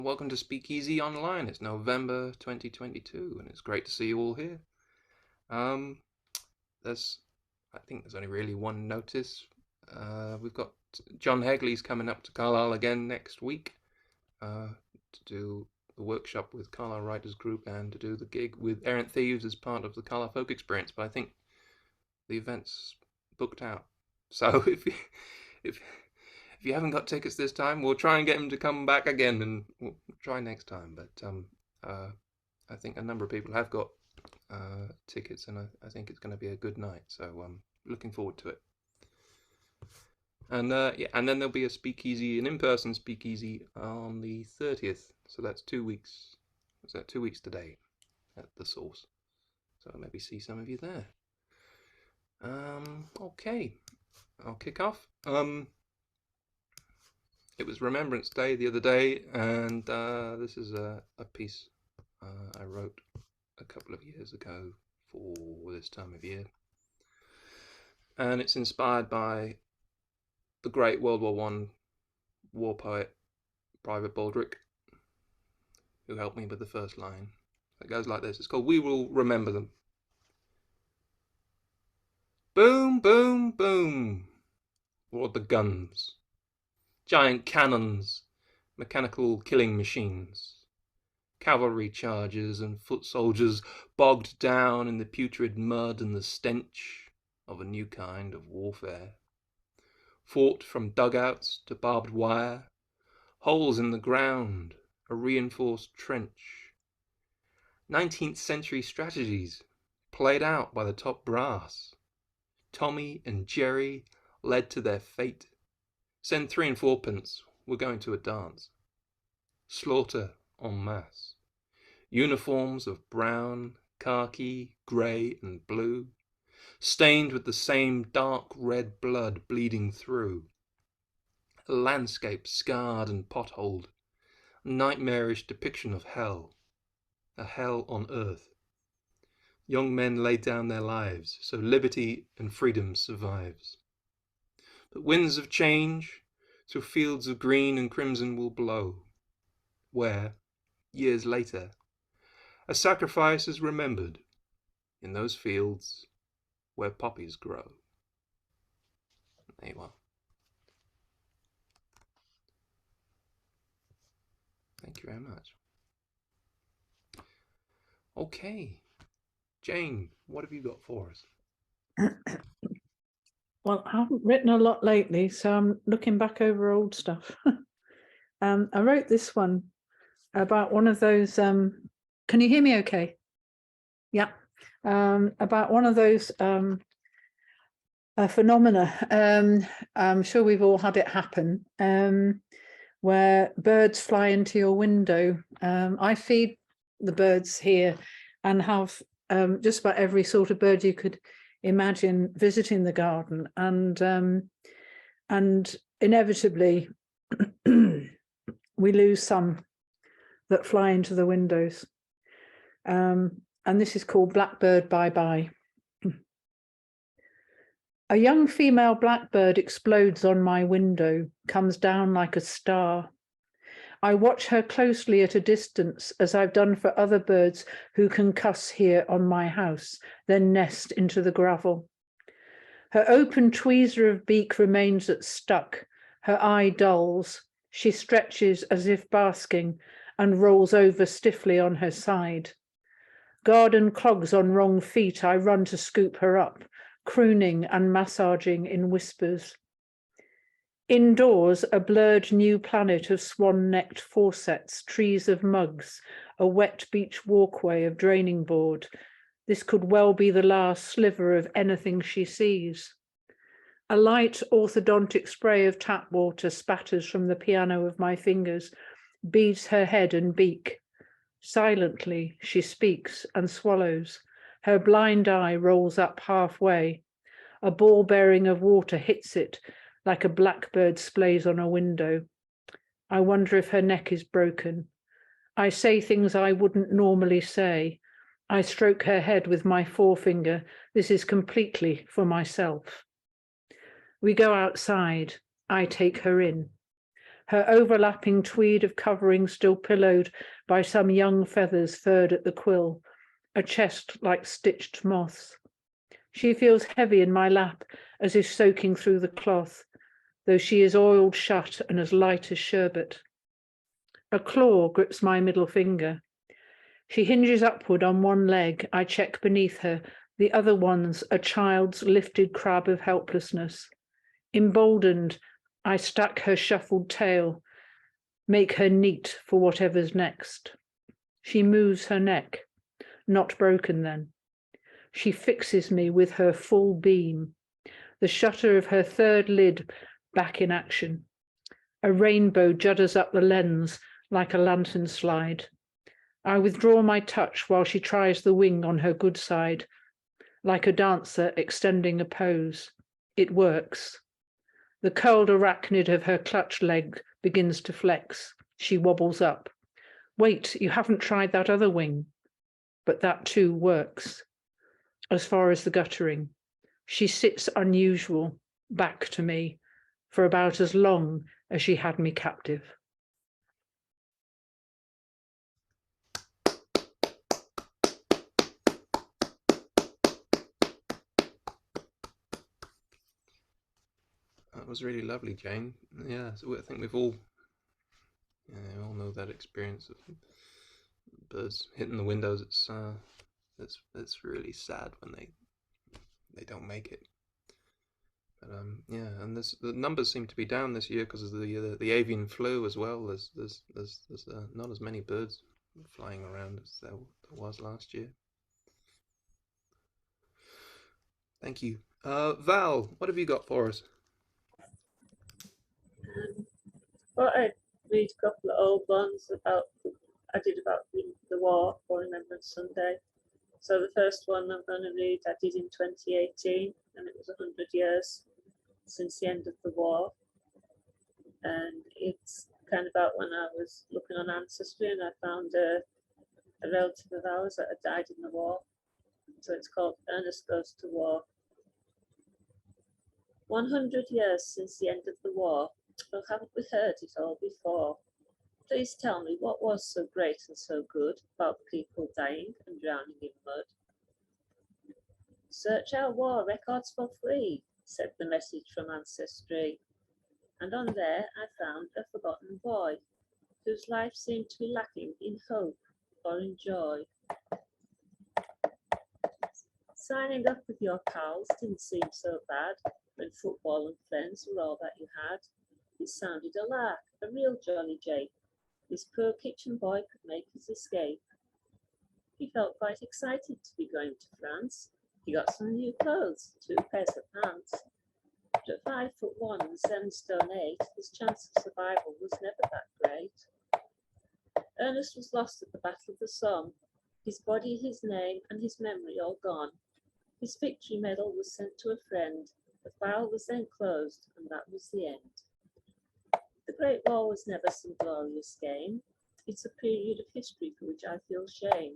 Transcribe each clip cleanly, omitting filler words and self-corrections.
Welcome to SpeakEasy Online. It's November 2022, and it's great to see you all here. I think there's only really one notice. We've got John Hegley's coming up to Carlisle again next week to do the workshop with Carlisle Writers Group and to do the gig with Errant Thieves as part of the Carlisle Folk Experience. But I think the event's booked out. So if you haven't got tickets this time, we'll try and get him to come back again, and we'll try next time. But I think a number of people have got tickets, and I think it's going to be a good night. So looking forward to it. And and then there'll be a speakeasy, an in-person speakeasy on the 30th. So that's 2 weeks. Is that 2 weeks today at the Source? So maybe see some of you there. Okay, I'll kick off. It was Remembrance Day the other day, and this is a piece I wrote a couple of years ago for this time of year. And it's inspired by the great World War I war poet, Private Baldrick, who helped me with the first line. It goes like this. It's called We Will Remember Them. Boom, boom, boom, roared the guns. Giant cannons, mechanical killing machines, cavalry chargers and foot soldiers bogged down in the putrid mud and the stench of a new kind of warfare. Fought from dugouts to barbed wire, holes in the ground, a reinforced trench. 19th century strategies played out by the top brass. Tommy and Jerry led to their fate. Send 3 and 4pence, we're going to a dance. Slaughter en masse. Uniforms of brown, khaki, grey and blue, stained with the same dark red blood bleeding through. A landscape scarred and potholed, a nightmarish depiction of hell, a hell on earth. Young men laid down their lives so liberty and freedom survives. But winds of change through fields of green and crimson will blow, where, years later, a sacrifice is remembered in those fields where poppies grow. There you are. Thank you very much. Okay, Jane, what have you got for us? Well, I haven't written a lot lately, so I'm looking back over old stuff. I wrote this one about one of those, can you hear me okay? Yeah. About one of those phenomena, I'm sure we've all had it happen, where birds fly into your window. I feed the birds here and have just about every sort of bird you could imagine visiting the garden, and inevitably we lose some that fly into the windows, and this is called Blackbird Bye-Bye. A young female blackbird explodes on my window, comes down like a star. I watch her closely at a distance, as I've done for other birds who can cuss here on my house, then nest into the gravel. Her open tweezer of beak remains stuck. Her eye dulls. She stretches as if basking and rolls over stiffly on her side. Garden clogs on wrong feet, I run to scoop her up, crooning and massaging in whispers. Indoors, a blurred new planet of swan-necked faucets, trees of mugs, a wet beach walkway of draining board. This could well be the last sliver of anything she sees. A light orthodontic spray of tap water spatters from the piano of my fingers, beads her head and beak. Silently, she speaks and swallows. Her blind eye rolls up halfway. A ball bearing of water hits it, like a blackbird splays on a window. I wonder if her neck is broken. I say things I wouldn't normally say. I stroke her head with my forefinger. This is completely for myself. We go outside. I take her in. her overlapping tweed of covering still pillowed by some young feathers furred at the quill, a chest like stitched moths. She feels heavy in my lap, as if soaking through the cloth, though she is oiled shut and as light as sherbet. A claw grips my middle finger. She hinges upward on one leg. I check beneath her. The other one's a child's lifted crab of helplessness. Emboldened, I stack her shuffled tail, make her neat for whatever's next. She moves her neck, not broken then. She fixes me with her full beam, the shutter of her third lid back in action. A rainbow judders up the lens like a lantern slide. I withdraw my touch while she tries the wing on her good side, like a dancer extending a pose. It works. The curled arachnid of her clutch leg begins to flex. She wobbles up. Wait, you haven't tried that other wing. But that too works. As far as the guttering, she sits unusual, back to me, for about as long as she had me captive. That was really lovely, Jane. Yeah, so I think we all know that experience of birds hitting the windows. It's really sad when they don't make it. But yeah, and the numbers seem to be down this year because of the avian flu as well. There's not as many birds flying around as there was last year. Thank you. Val, what have you got for us? Well, I read a couple of old ones about the war for Remembrance Sunday. So the first one I'm going to read I did in 2018, and it was 100 years since the end of the war. And it's kind of about when I was looking on Ancestry and I found a relative of ours that had died in the war. So it's called Ernest Goes to War. 100 years since the end of the war. Well, haven't we heard it all before? Please tell me what was so great and so good about people dying and drowning in mud. Search our war records for free, said the message from Ancestry. And on there I found a forgotten boy whose life seemed to be lacking in hope or in joy. Signing up with your pals didn't seem so bad when football and friends were all that you had. It sounded a lark, a real jolly jake. This poor kitchen boy could make his escape. He felt quite excited to be going to France. He got some new clothes, 2 pairs of pants. But at 5'1" and 7 stone 8, his chance of survival was never that great. Ernest was lost at the Battle of the Somme. His body, his name, and his memory all gone. His victory medal was sent to a friend. The file was then closed, and that was the end. The Great War was never some glorious game. It's a period of history for which I feel shame.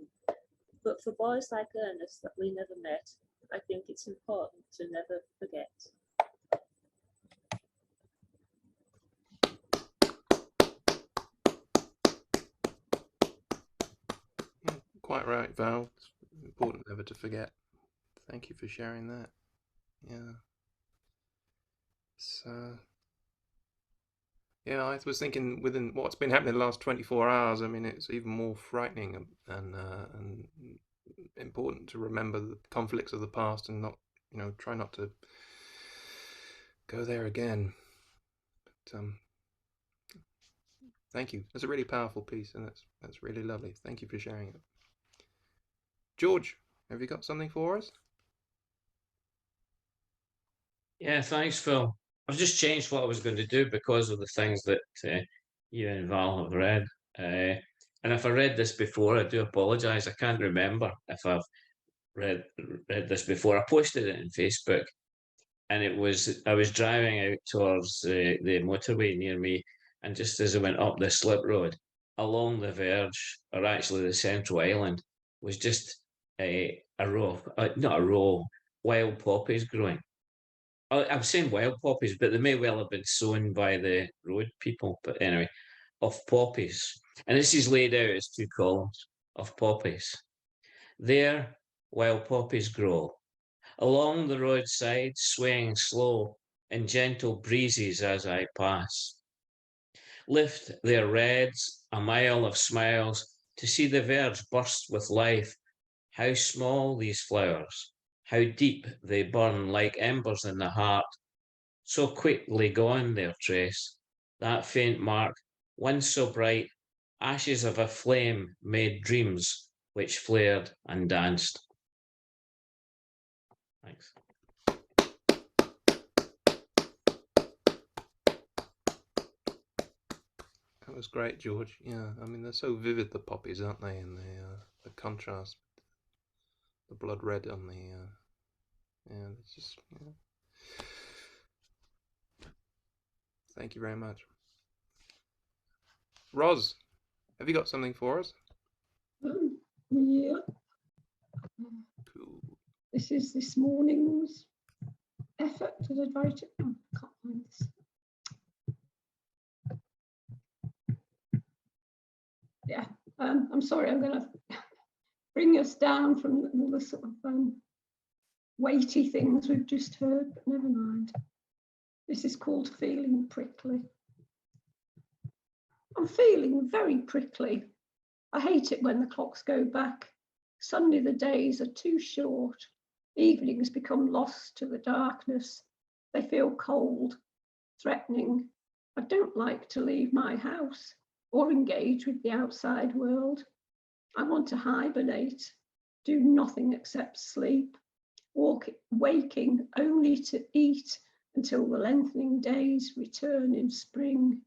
But for boys like Ernest that we never met, I think it's important to never forget. Quite right, Val. It's important never to forget. Thank you for sharing that. Yeah. So, yeah, I was thinking within what's been happening the last 24 hours, I mean, it's even more frightening and important to remember the conflicts of the past and not, try not to go there again. But thank you. It's a really powerful piece, and that's really lovely. Thank you for sharing it. George, have you got something for us? Yeah, thanks, Phil. I've just changed what I was going to do because of the things that you and Val have read. And if I read this before, I do apologise. I can't remember if I've read this before. I posted it on Facebook, and I was driving out towards the motorway near me, and just as I went up the slip road, along the verge, or actually the central island, was just a row, not a row, wild poppies growing. I'm saying wild poppies, but they may well have been sown by the road people. But anyway, of poppies. And this is laid out as 2 columns of poppies. There, wild poppies grow, along the roadside, swaying slow in gentle breezes as I pass. Lift their reds, a mile of smiles, to see the verge burst with life. How small these flowers, how deep they burn like embers in the heart. So quickly gone their trace, that faint mark, once so bright, ashes of a flame made dreams which flared and danced. Thanks. That was great, George. Yeah, I mean, they're so vivid, the poppies, aren't they? And the contrast, the blood red on the, yeah, it's just, yeah. Thank you very much. Roz, have you got something for us? Yeah. Cool. This is this morning's effort. Did I write it? Oh, I can't find this. Yeah, I'm sorry, I'm going to bring us down from all the sort of weighty things we've just heard, but never mind. This is called Feeling Prickly. I'm feeling very prickly. I hate it when the clocks go back. Suddenly the days are too short. Evenings become lost to the darkness. They feel cold, threatening. I don't like to leave my house or engage with the outside world. I want to hibernate, do nothing except sleep, waking only to eat until the lengthening days return in spring.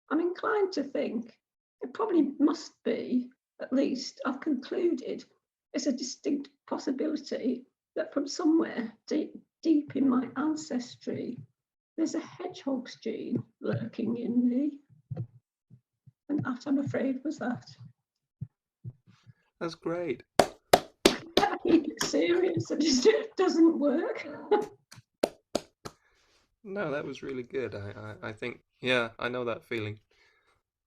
I'm inclined to think it probably must be, at least I've concluded, it's a distinct possibility that from somewhere deep in my ancestry, there's a hedgehog's gene lurking in me. And that, I'm afraid, was that. That's great. I keep it serious, it just doesn't work. No, that was really good. I think, yeah, I know that feeling.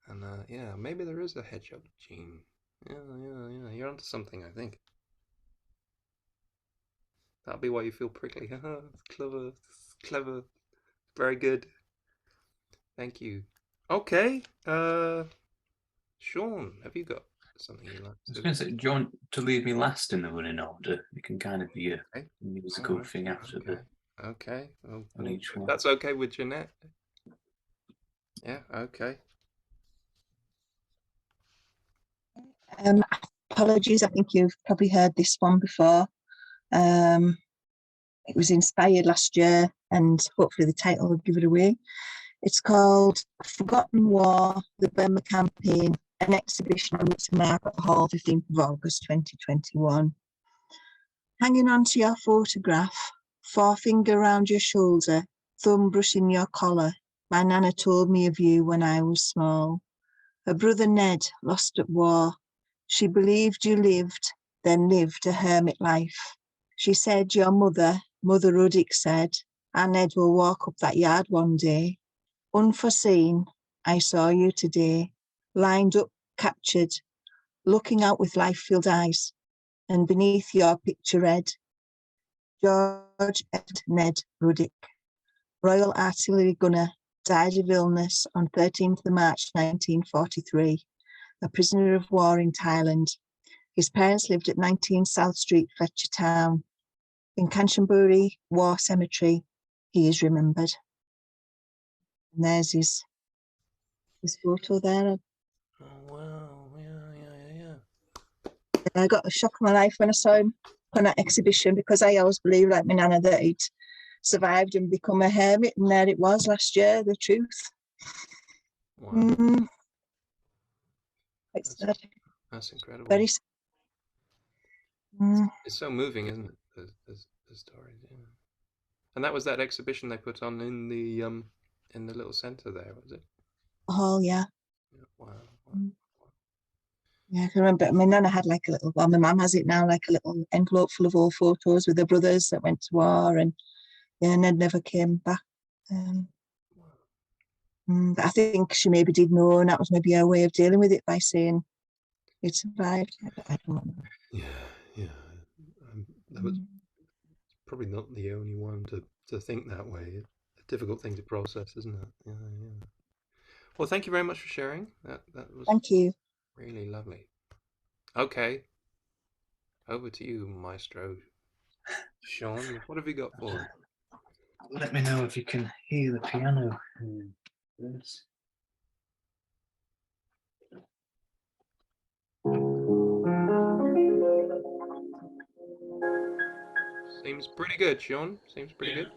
And yeah, maybe there is a hedgehog gene. Yeah, you're onto something, I think. That'll be why you feel prickly. Clever, clever, very good. Thank you. Okay, Sean, have you got something you'd like I was to? going to say, do you want to leave me last in the running order? It can kind of be a musical thing after okay. the Okay. Well, on each one. that's okay with Jeanette. Yeah. Okay. Apologies, I think you've probably heard this one before. It was inspired last year, and hopefully the title will give it away. It's called Forgotten War, the Burma Campaign, an exhibition on its Margaret Hall, 15th of August 2021. Hanging onto your photograph, forefinger round your shoulder, thumb brushing your collar, my nana told me of you when I was small. Her brother Ned lost at war. She believed you lived, then lived a hermit life. She said your mother, Mother Ruddick said, our Ned will walk up that yard one day. Unforeseen, I saw you today, lined up, captured, looking out with life-filled eyes, and beneath your picture read, George Ed Ned Ruddick, Royal Artillery Gunner, died of illness on 13th of March 1943, a prisoner of war in Thailand. His parents lived at 19 South Street, Fletcher Town. In Kanchanaburi War Cemetery, he is remembered. And there's his photo there. Oh wow! Yeah. I got a shock of my life when I saw him on that exhibition, because I always believed, like my nana, that he'd survived and become a hermit, and there it was last year, the truth. Wow. It's sad. That's incredible. Very sad. It's so moving, isn't it? The stories, yeah. And that was that exhibition they put on in the little centre there, was it? Oh, yeah. Wow. Yeah, I can remember. My nana had like a little, well, my mum has it now, like a little envelope full of old photos with her brothers that went to war, and yeah, Ned never came back. But I think she maybe did know, and that was maybe her way of dealing with it by saying it survived. I don't know. Yeah. That was probably not the only one to think that way. A difficult thing to process, isn't it? Yeah. Well, thank you very much for sharing. That was Thank you. really lovely. Okay, over to you, Maestro. Sean, what have you got for us? Let me know if you can hear the piano. Yes. Seems pretty good, Sean. Seems pretty good.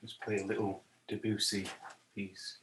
Just play a little Debussy piece.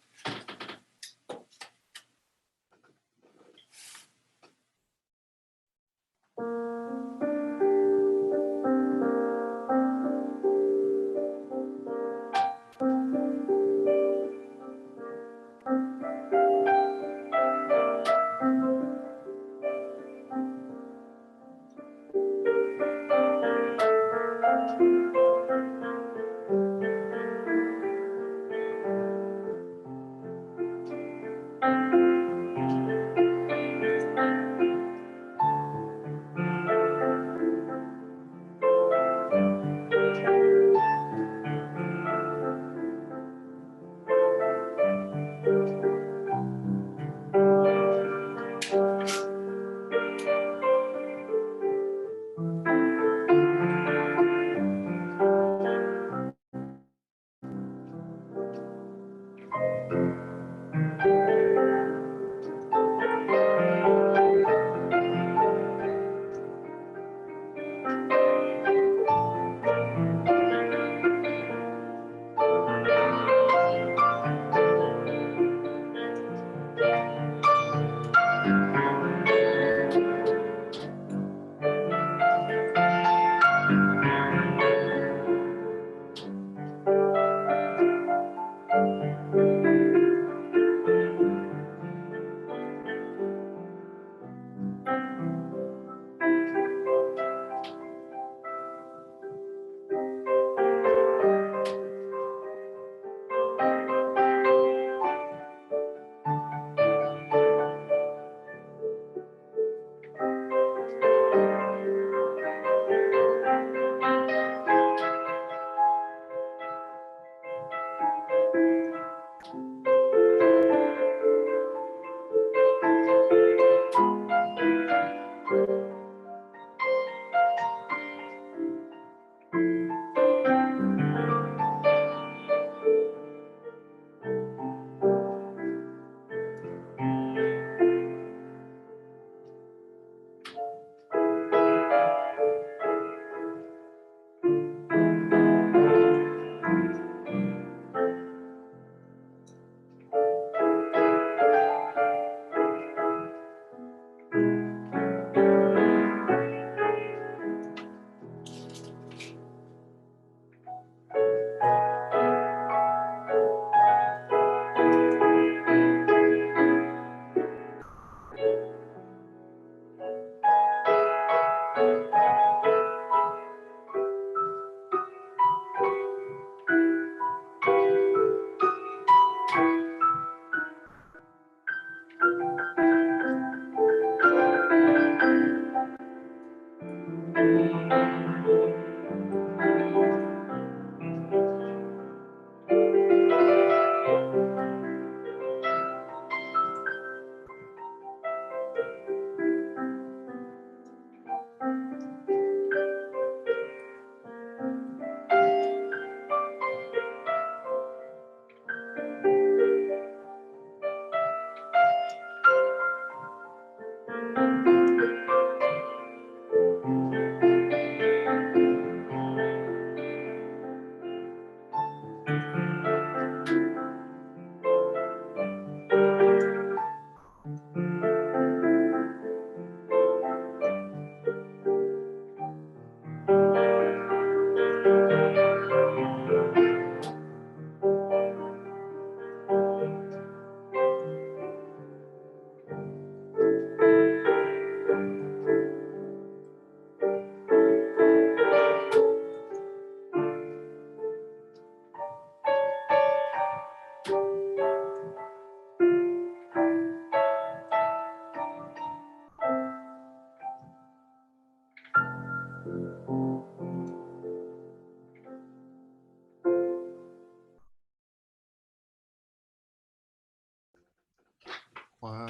Wow.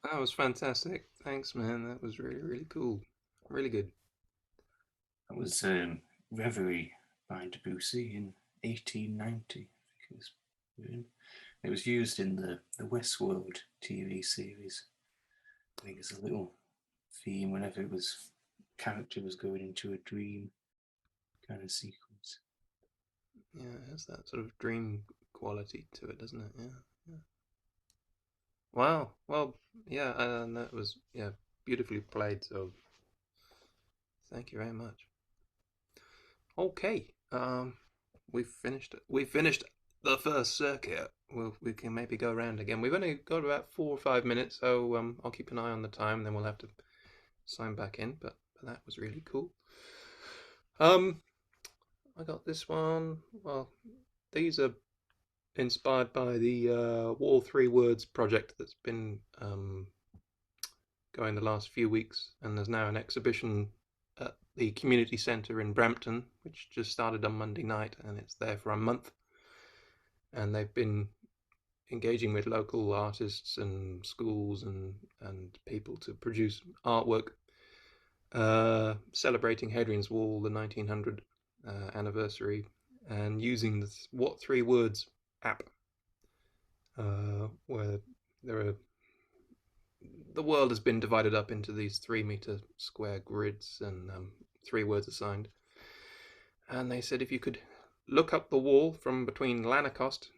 That was fantastic. Thanks, man. That was really, really cool. Really good. That was Reverie by Debussy in 1890. I think it was used in the Westworld TV series. I think it's a little theme whenever character was going into a dream kind of sequence. Yeah, it has that sort of dream quality to it, doesn't it? Yeah. Wow. Well, yeah, and that was beautifully played. So, thank you very much. Okay. We've finished the first circuit. We can maybe go around again. We've only got about 4 or 5 minutes, so I'll keep an eye on the time. Then we'll have to sign back in. But that was really cool. I got this one. Well, these are inspired by the Wall 3 Words project that's been going the last few weeks, and there's now an exhibition at the community centre in Brampton, which just started on Monday night, and it's there for a month. And they've been engaging with local artists and schools and people to produce artwork celebrating Hadrian's Wall, the 1900 anniversary, and using the What 3 Words app, where the world has been divided up into these 3-meter square grids and 3 words assigned. And they said if you could look up the wall from between Lanercost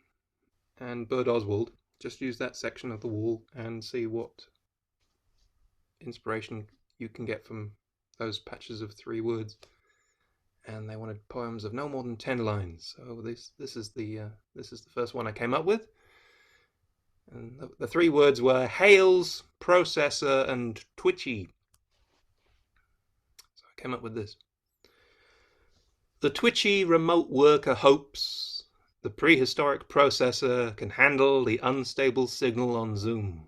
and Bird Oswald, just use that section of the wall and see what inspiration you can get from those patches of 3 words. And they wanted poems of no more than 10 lines. So this is the first one I came up with. And the 3 words were Hales, Processor, and Twitchy. So I came up with this. The twitchy remote worker hopes the prehistoric processor can handle the unstable signal on Zoom.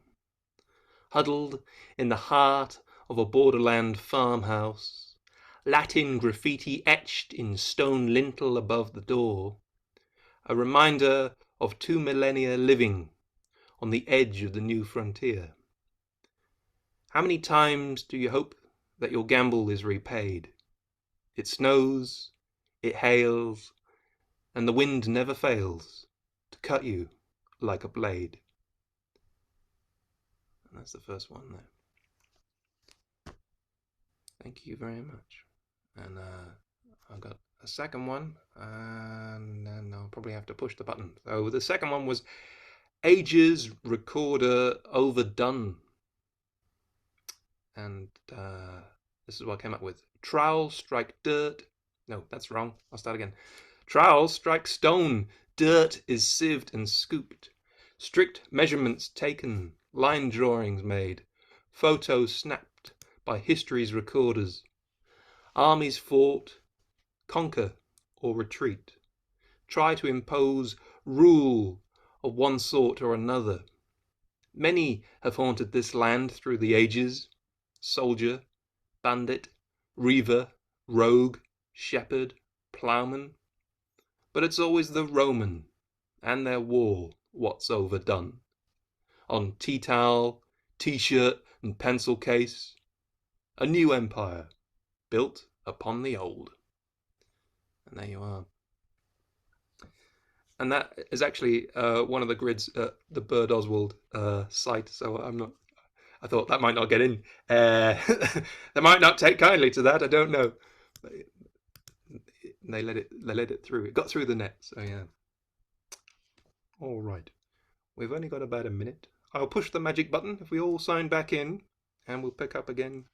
Huddled in the heart of a borderland farmhouse, Latin graffiti etched in stone lintel above the door, a reminder of 2 millennia living on the edge of the new frontier. How many times do you hope that your gamble is repaid? It snows, it hails, and the wind never fails to cut you like a blade. And that's the first one there. Thank you very much. And I got a second one, and then I'll probably have to push the button. So the second one was Ages Recorder Overdone. And this is what I came up with. Trowel strike dirt. No, that's wrong. I'll start again. Trowel strike stone. Dirt is sieved and scooped. Strict measurements taken. Line drawings made. Photos snapped by history's recorders. Armies fought. Conquer or retreat. Try to impose rule of one sort or another. Many have haunted this land through the ages. Soldier, bandit, reaver, rogue, shepherd, ploughman. But it's always the Roman and their wall what's overdone. On tea towel, t-shirt and pencil case, a new empire built upon the old. And there you are. And that is actually one of the grids at the Bird Oswald site, so I thought that might not get in. They might not take kindly to that. I don't know. They let it through. It got through the net. So yeah. All right. We've only got about a minute. I'll push the magic button if we all sign back in, and we'll pick up again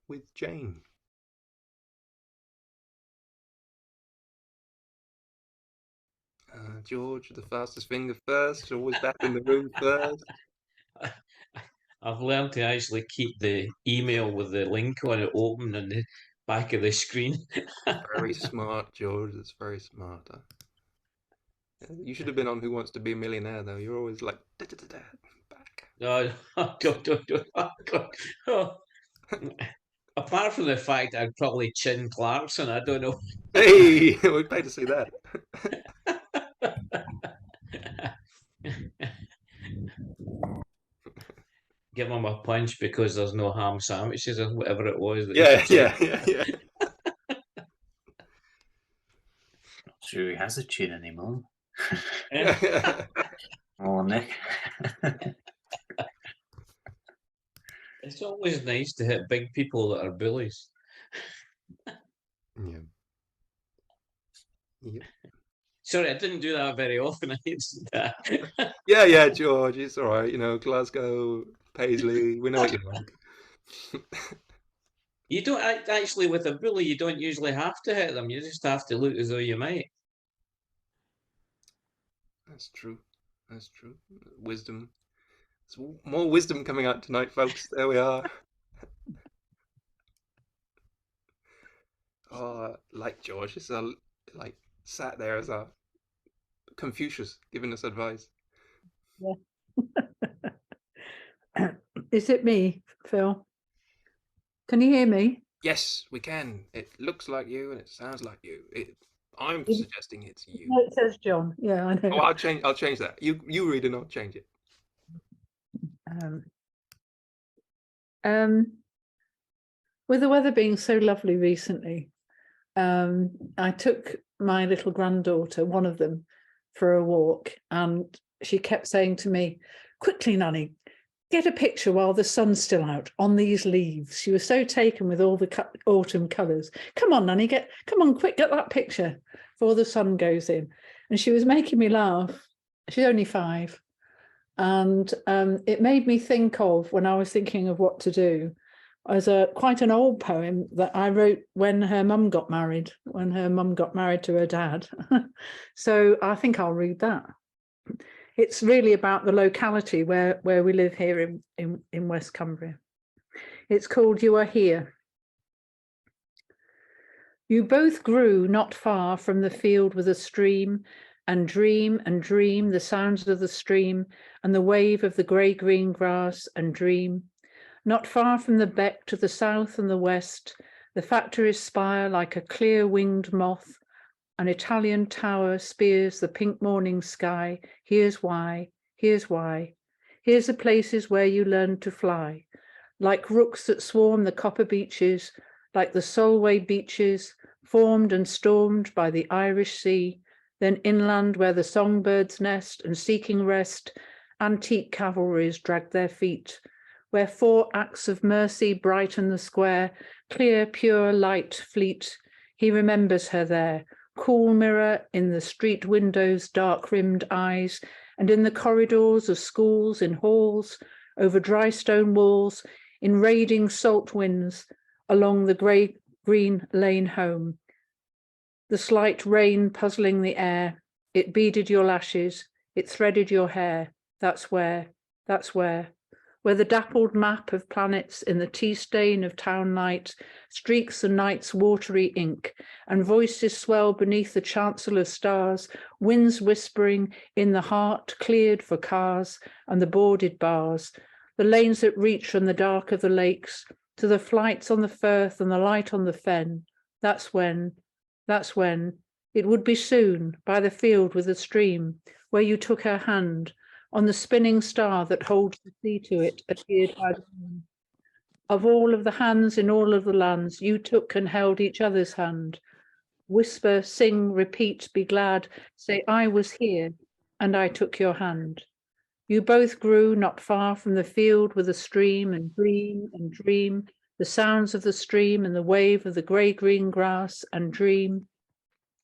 with Jane. George, the fastest finger first. Always back in the room first. I've learned to actually keep the email with the link on it open on the back of the screen. Very smart, George. That's very smart. You should have been on Who Wants to Be a Millionaire, though. You're always like, da, da, da, da, back. No, don't. Oh, God. Oh. Apart from the fact I'd probably chin Clarkson, I don't know. Hey, we'd pay to see that. Give him a punch because there's no ham sandwiches or whatever it was. That Yeah, he said. yeah. Not sure he has a chin anymore. Yeah. Oh, Nick. It's always nice to hit big people that are bullies. Yeah. Yep. Sorry, I didn't do that very often. I hate that. Yeah, George, it's all right. You know, Glasgow, Paisley, we know what you like. You don't actually, with a bully, you don't usually have to hit them. You just have to look as though you might. That's true. That's true. Wisdom. There's more wisdom coming out tonight, folks. There we are. Oh, like George, it's like sat there as a Confucius giving us advice. Yeah. Is it me, Phil? Can you hear me? Yes, we can. It looks like you and it sounds like you. I'm It- suggesting it's you. No, it says John. Yeah, I know. Oh, I'll change that. You read and I'll change it. With the weather being so lovely recently, I took my little granddaughter, one of them, for a walk, and she kept saying to me, "Quickly, Nanny, get a picture while the sun's still out on these leaves." She was so taken with all the autumn colours. "Come on, Nanny, come on, quick, get that picture before the sun goes in." And she was making me laugh. She's only 5. And it made me think of, when I was thinking of what to do, as quite an old poem that I wrote when her mum got married to her dad. So I think I'll read that. It's really about the locality where we live here in West Cumbria. It's called You Are Here. You both grew not far from the field with a stream, and dream the sounds of the stream and the wave of the grey-green grass, and dream. Not far from the beck to the south and the west, the factory's spire like a clear-winged moth, an Italian tower spears the pink morning sky. Here's why. Here's the places where you learned to fly, like rooks that swarm the copper beaches, like the Solway beaches, formed and stormed by the Irish Sea, then inland where the songbirds nest and seeking rest, antique cavalries drag their feet, where 4 acts of mercy brighten the square, clear, pure light fleet. He remembers her there, cool mirror in the street windows' dark-rimmed eyes, and in the corridors of schools, in halls, over dry stone walls, in raiding salt winds, along the grey-green lane home. The slight rain puzzling the air, it beaded your lashes, it threaded your hair. That's where the dappled map of planets in the tea stain of town light streaks the night's watery ink, and voices swell beneath the chancel of stars, winds whispering in the heart cleared for cars and the boarded bars, the lanes that reach from the dark of the lakes to the flights on the firth and the light on the fen. That's when, it would be soon, by the field with the stream, where you took her hand, on the spinning star that holds the sea to it, appeared by the moon. Of all of the hands in all of the lands, you took and held each other's hand. Whisper, sing, repeat, be glad, say, I was here, and I took your hand. You both grew not far from the field with a stream, and dream, the sounds of the stream and the wave of the grey-green grass, and dream.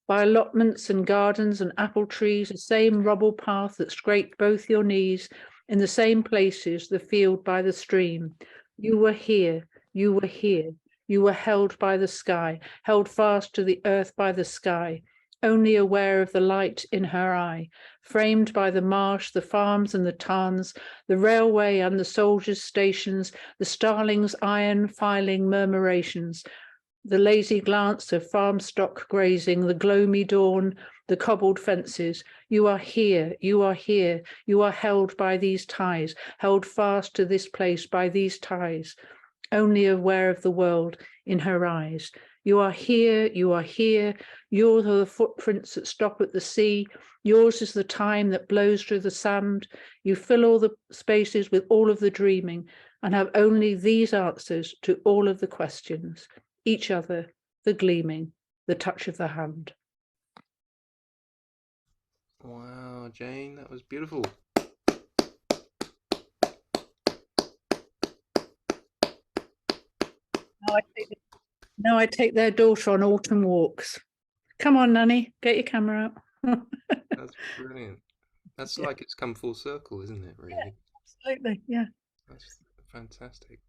By allotments and gardens and apple trees, the same rubble path that scraped both your knees, in the same places, the field by the stream. You were here, you were here, you were held by the sky, held fast to the earth by the sky, only aware of the light in her eye, framed by the marsh, the farms and the tarns, the railway and the soldiers' stations, the starlings' iron filing murmurations, the lazy glance of farm stock grazing, the gloamy dawn, the cobbled fences. You are here, you are here, you are held by these ties, held fast to this place by these ties, only aware of the world in her eyes. You are here, you are here, yours are the footprints that stop at the sea, yours is the time that blows through the sand. You fill all the spaces with all of the dreaming and have only these answers to all of the questions, each other, the gleaming, the touch of the hand. Wow, Jane, that was beautiful. Now I take their daughter on autumn walks. Come on, Nanny, get your camera out. That's brilliant. That's like it's come full circle, isn't it, really? Absolutely, yeah. That's fantastic.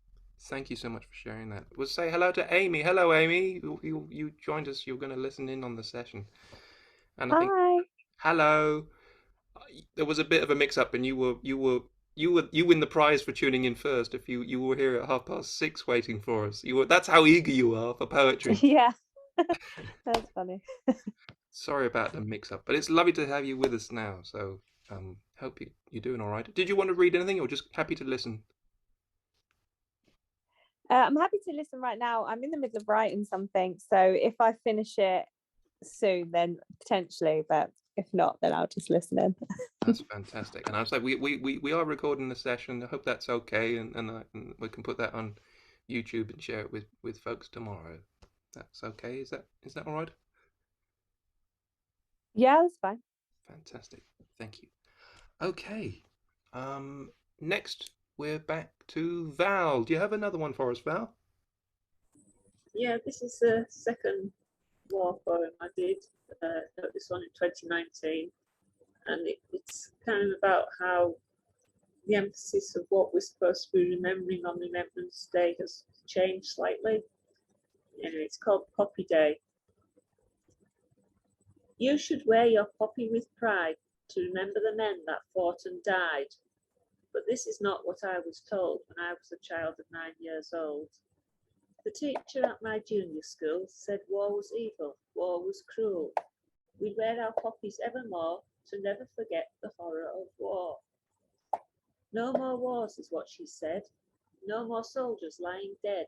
Thank you so much for sharing that. We'll say hello to Amy. Hello, Amy. You joined us. You're going to listen in on the session. And I think, Hi. hello. There was a bit of a mix-up, and you win the prize for tuning in first. If you were here at 6:30 waiting for us, that's how eager you are for poetry. Yeah, that's funny. Sorry about the mix-up, but it's lovely to have you with us now. So hope you're doing all right. Did you want to read anything, or just happy to listen? I'm happy to listen right now. I'm in the middle of writing something, so if I finish it soon, then potentially, but if not, then I'll just listen in. That's fantastic. And I was like, we are recording the session. I hope that's okay, and we can put that on YouTube and share it with folks tomorrow. That's okay. Is that all right? Yeah, that's fine. Fantastic. Thank you. Okay. Next we're back to Val. Do you have another one for us, Val? Yeah, this is the second war poem I did. This one in 2019, and it's kind of about how the emphasis of what we're supposed to be remembering on Remembrance Day has changed slightly. And it's called Poppy Day. You should wear your poppy with pride to remember the men that fought and died. But this is not what I was told when I was a child of 9 years old. The teacher at my junior school said war was evil, war was cruel. We'd wear our poppies evermore to never forget the horror of war. No more wars is what she said, no more soldiers lying dead.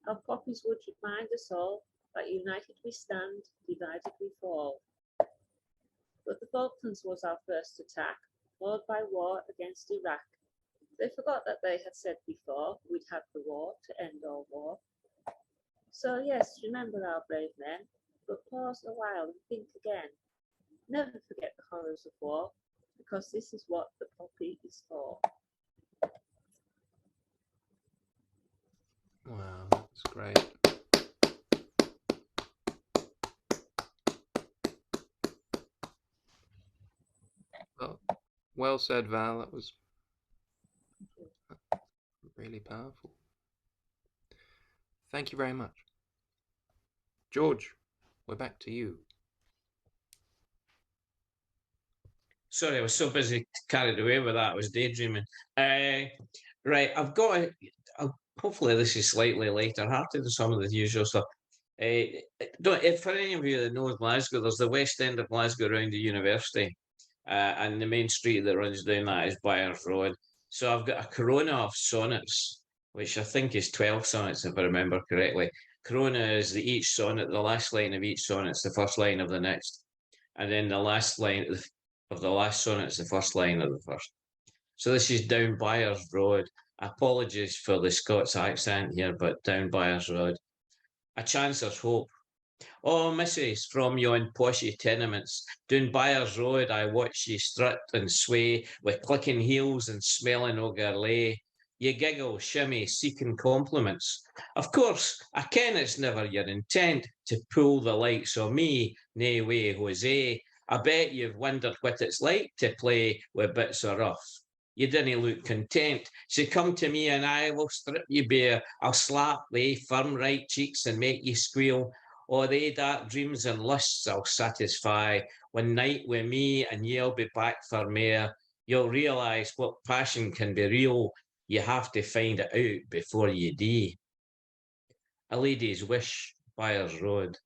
Our poppies would remind us all that united we stand, divided we fall. But the Falklands was our first attack, followed by war against Iraq. They forgot that they had said before we'd have the war to end all war. So yes, remember our brave men, but pause a while and think again. Never forget the horrors of war, because this is what the poppy is for. Wow, that's great. Well said, Val. That was really powerful. Thank you very much. George, we're back to you. Sorry, I was so busy carried away with that. I was daydreaming. Right, I've got hopefully this is slightly later. I have to do some of the usual stuff. For any of you that know Glasgow, there's the west end of Glasgow around the university, and the main street that runs down that is Byers Road. So I've got a corona of sonnets, which I think is 12 sonnets, if I remember correctly. Corona is each sonnet, the last line of each sonnet is the first line of the next, and then the last line of the last sonnet is the first line of the first. So this is down Byers Road. Apologies for the Scots accent here, but down Byers Road. A chancer's hope. Oh, missus, from yon poshy tenements, down Byers Road I watch ye strut and sway, with clicking heels and smelling o' Garlay. Ye giggle, shimmy, seeking compliments. Of course, I ken it's never your intent to pull the likes o' me, nae way, Jose. I bet you've wondered what it's like to play with bits o' rough. You didn't look content, so come to me and I will strip you bare. I'll slap they firm right cheeks and make you squeal. Oh, they dark dreams and lusts I'll satisfy. One night with me and you'll be back for mair. You'll realise what passion can be real. You have to find it out before you die. A Lady's Wish, Byers Road.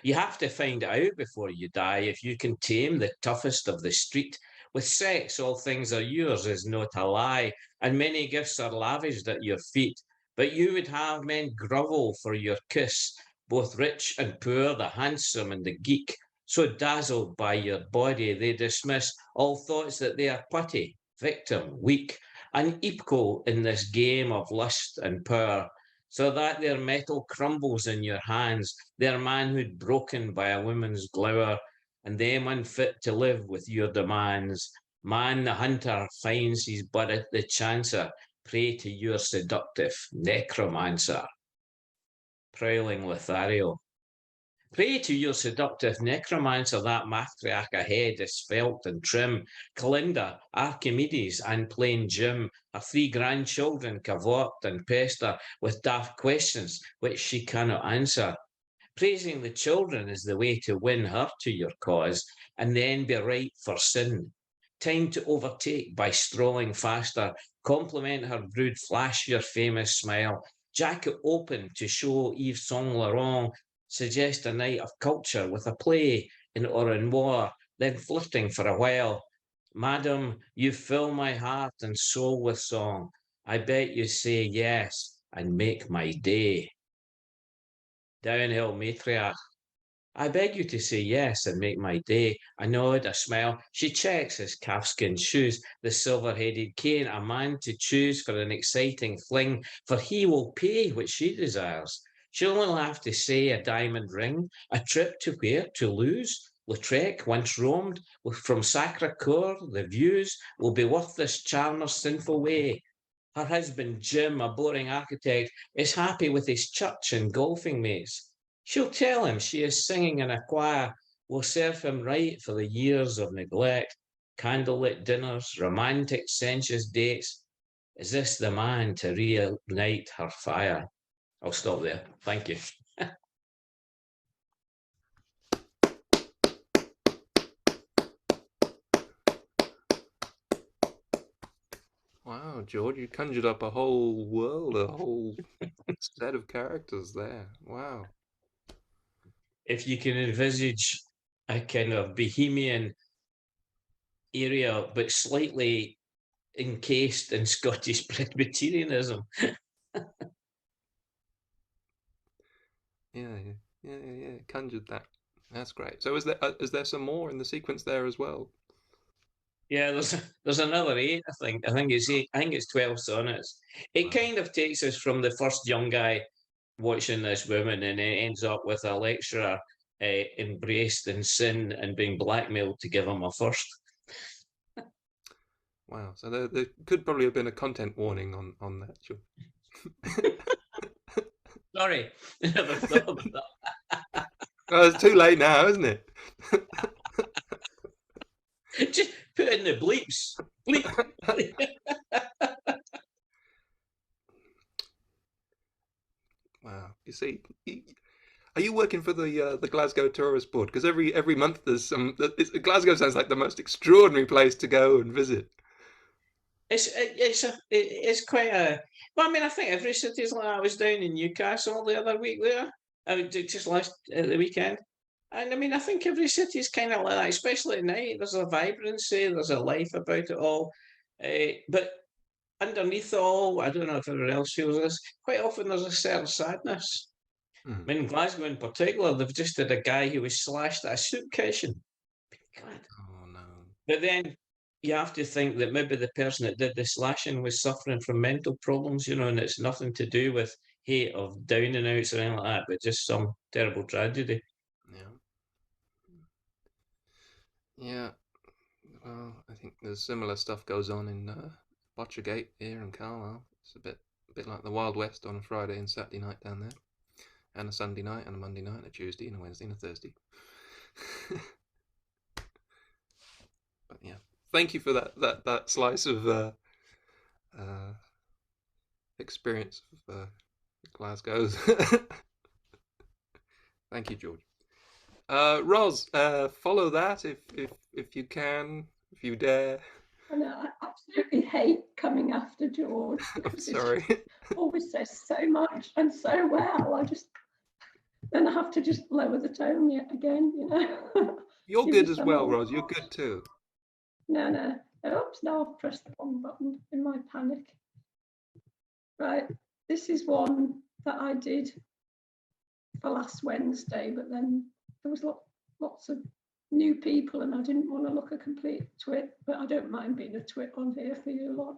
You have to find it out before you die. If you can tame the toughest of the street, with sex all things are yours is not a lie, and many gifts are lavished at your feet. But you would have men grovel for your kiss, both rich and poor, the handsome and the geek. So dazzled by your body, they dismiss all thoughts that they are putty, victim, weak, unequal in this game of lust and power, so that their metal crumbles in your hands, their manhood broken by a woman's glower, and them unfit to live with your demands. Man the hunter finds he's but at the chancer, prey to your seductive necromancer. Prowling Lothario. Prey to your seductive necromancer, that matriarch ahead is svelte and trim. Calinda, Archimedes, and plain Jim, her 3 grandchildren cavort and pester with daft questions which she cannot answer. Praising the children is the way to win her to your cause, and then be right for sin. Time to overtake by strolling faster, compliment her brood, flash your famous smile, jacket open to show Yves Saint Laurent, suggest a night of culture with a play in or in war, then flirting for a while. Madam, you fill my heart and soul with song. I bet you say yes and make my day. Downhill matriarch. I beg you to say yes and make my day. A nod, a smile. She checks his calfskin shoes, the silver-headed cane, a man to choose for an exciting fling, for he will pay what she desires. She'll only have to say a diamond ring, a trip to where? Toulouse? Lautrec, once roamed, from Sacre-Cœur, the views will be worth this charmer's sinful way. Her husband, Jim, a boring architect, is happy with his church and golfing mates. She'll tell him she is singing in a choir, will serve him right for the years of neglect, candlelit dinners, romantic sensuous dates. Is this the man to reignite her fire? I'll stop there. Thank you. Wow, George, you conjured up a whole world, a whole set of characters there. Wow. If you can envisage a kind of bohemian area, but slightly encased in Scottish Presbyterianism. Yeah. Conjured that. That's great. So is there some more in the sequence there as well? Yeah, there's another 8. I think it's 8. I think it's 12 sonnets. It kind of takes us from the first young guy watching this woman, and it ends up with a lecturer embraced in sin and being blackmailed to give him a first. Wow. So there could probably have been a content warning on that. Sure. Sorry, never thought of that. Well, it's too late now, isn't it? Just put in the bleeps. Bleep. Wow. You see, are you working for the Glasgow Tourist Board? Because every month there's some. Glasgow sounds like the most extraordinary place to go and visit. It's quite a. Well, I mean, I think every city's like that. I was down in Newcastle the other week there. I just last the weekend, and I mean, I think every city's kind of like that, especially at night. There's a vibrancy, there's a life about it all, but underneath it all, I don't know if everyone else feels this. Quite often, there's a certain sadness. I mean, Glasgow in particular, they've just had a guy who was slashed at a soup kitchen. God. Oh no! But then you have to think that maybe the person that did the slashing was suffering from mental problems, and it's nothing to do with hate of down and outs or anything like that, but just some terrible tragedy. Yeah. Well, I think there's similar stuff goes on in Botchergate here in Carlisle. It's a bit like the Wild West on a Friday and Saturday night down there, and a Sunday night and a Monday night and a Tuesday and a Wednesday and a Thursday. But yeah, thank you for that slice of experience of Glasgow's. Thank you, George. Roz, follow that if you can, if you dare. I know, I absolutely hate coming after George. I'm sorry. Always says so much and so well. then I have to just lower the tone yet again, you know. You're Do good this as a well, whole Ros. You're lot. good too. No. Oops, now I've pressed the wrong button in my panic. Right, this is one that I did for last Wednesday, but then there was lots of new people and I didn't want to look a complete twit, but I don't mind being a twit on here for you lot.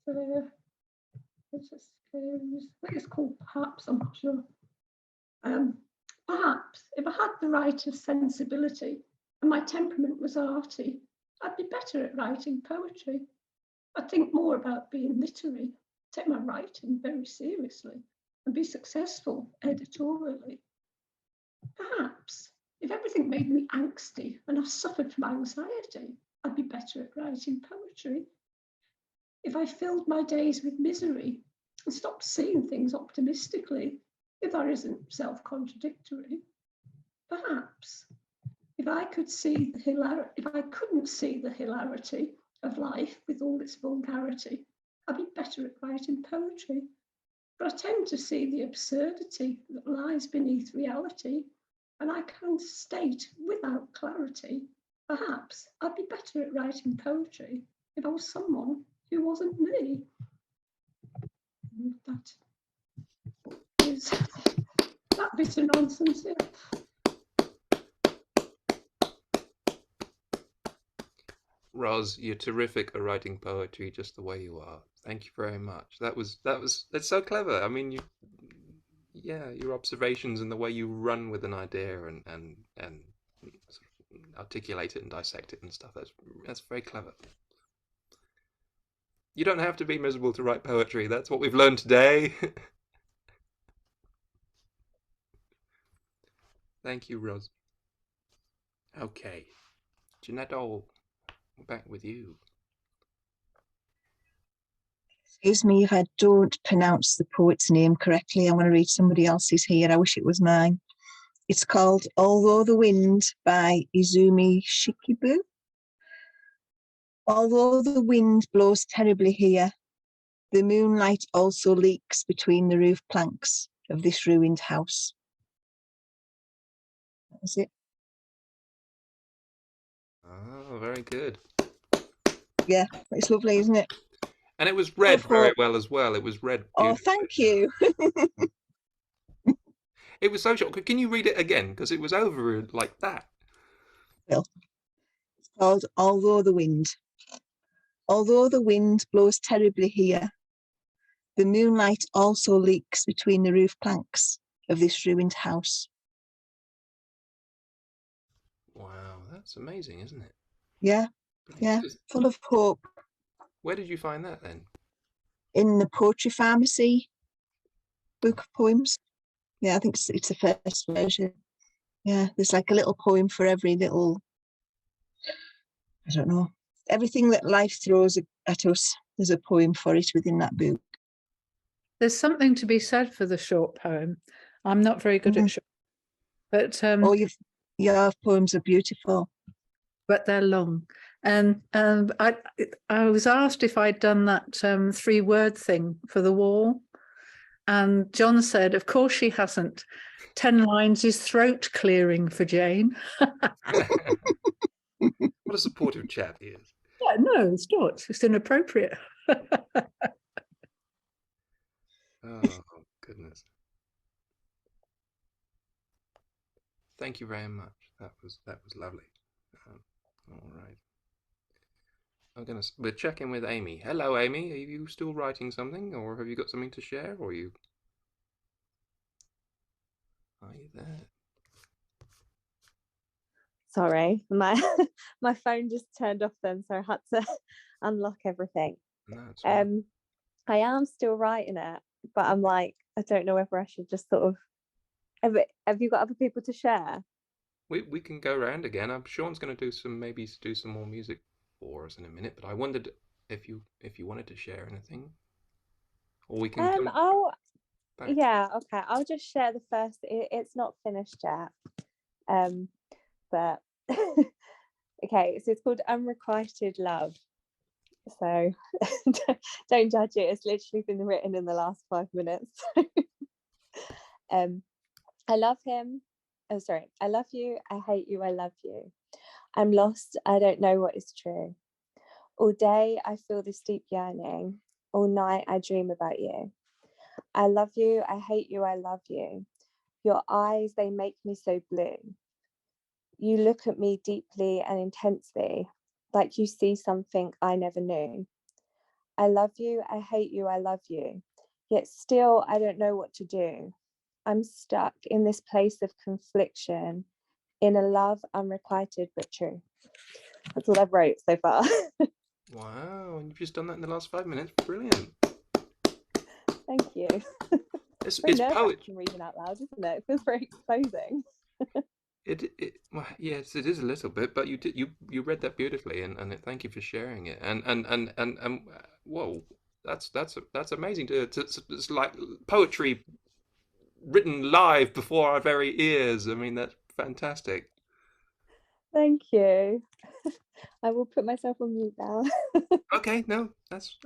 So it's just, I think it's called Perhaps, I'm not sure. Perhaps if I had the writer's sensibility and my temperament was arty, I'd be better at writing poetry. I'd think more about being literary, take my writing very seriously and be successful editorially. Perhaps if everything made me angsty and I suffered from anxiety, I'd be better at writing poetry. If I filled my days with misery and stopped seeing things optimistically, if that isn't self-contradictory, perhaps if I couldn't see the hilarity of life with all its vulgarity, I'd be better at writing poetry. But I tend to see the absurdity that lies beneath reality, and I can state without clarity, perhaps I'd be better at writing poetry if I was someone who wasn't me. And that is that bit of nonsense. Yeah. Ros, you're terrific at writing poetry just the way you are. Thank you very much. That's so clever. I mean, your observations and the way you run with an idea and sort of articulate it and dissect it and stuff. That's very clever. You don't have to be miserable to write poetry. That's what we've learned today. Thank you, Ros. Okay, Jeanette, back with you. Excuse me if I don't pronounce the poet's name correctly. I'm going to read somebody else's here. I wish it was mine. It's called Although the Wind by Izumi Shikibu. Although the wind blows terribly here, the moonlight also leaks between the roof planks of this ruined house. That was it. Oh, very good. Yeah, it's lovely, isn't it? And it was read very well as well. It was read beautifully. Oh, thank you. It was so short. Can you read it again? Because it was over like that. Well, it's called Although the Wind. Although the wind blows terribly here, the moonlight also leaks between the roof planks of this ruined house. Wow, that's amazing, isn't it? Yeah, yeah, full of hope. Where did you find that then? In the Poetry Pharmacy book of poems. Yeah, I think it's the first version. Yeah, there's like a little poem for every little, I don't know, everything that life throws at us. There's a poem for it within that book. There's something to be said for the short poem. I'm not very good at short, but your poems are beautiful, but they're long. And I was asked if I'd done that 3-word thing for the wall, and John said, "Of course she hasn't. 10 lines is throat clearing for Jane." What a supportive chap he is. Yeah, no, it's not. It's inappropriate. Oh, goodness. Thank you very much. That was lovely. All right. We're checking with Amy. Hello, Amy. Are you still writing something, or have you got something to share, or are you there? Sorry, my my phone just turned off then, so I had to unlock everything. That's I am still writing it, but I'm like, I don't know whether I should just sort of. Have you got other people to share? We can go around again. I'm Sean's going to do some more music for us in a minute, but I wondered if you wanted to share anything, or we can. Yeah, okay. I'll just share the first. It's not finished yet, but okay. So it's called Unrequited Love. So don't judge it. It's literally been written in the last 5 minutes. I love him. Oh, sorry. I love you. I hate you. I love you. I'm lost. I don't know what is true. All day, I feel this deep yearning. All night, I dream about you. I love you. I hate you. I love you. Your eyes, they make me so blue. You look at me deeply and intensely, like you see something I never knew. I love you. I hate you. I love you. Yet still, I don't know what to do. I'm stuck in this place of confliction, in a love unrequited but true. That's all I've wrote so far. Wow, and you've just done that in the last 5 minutes. Brilliant. Thank you. It's Very poetry. nerve-wracking reading out loud, isn't it? It feels very exposing. Well, yes, it is a little bit, but you read that beautifully, and thank you for sharing it. And whoa, that's amazing. It's like poetry written live before our very ears. I mean, that's fantastic. Thank you. I will put myself on mute now. Okay, no, that's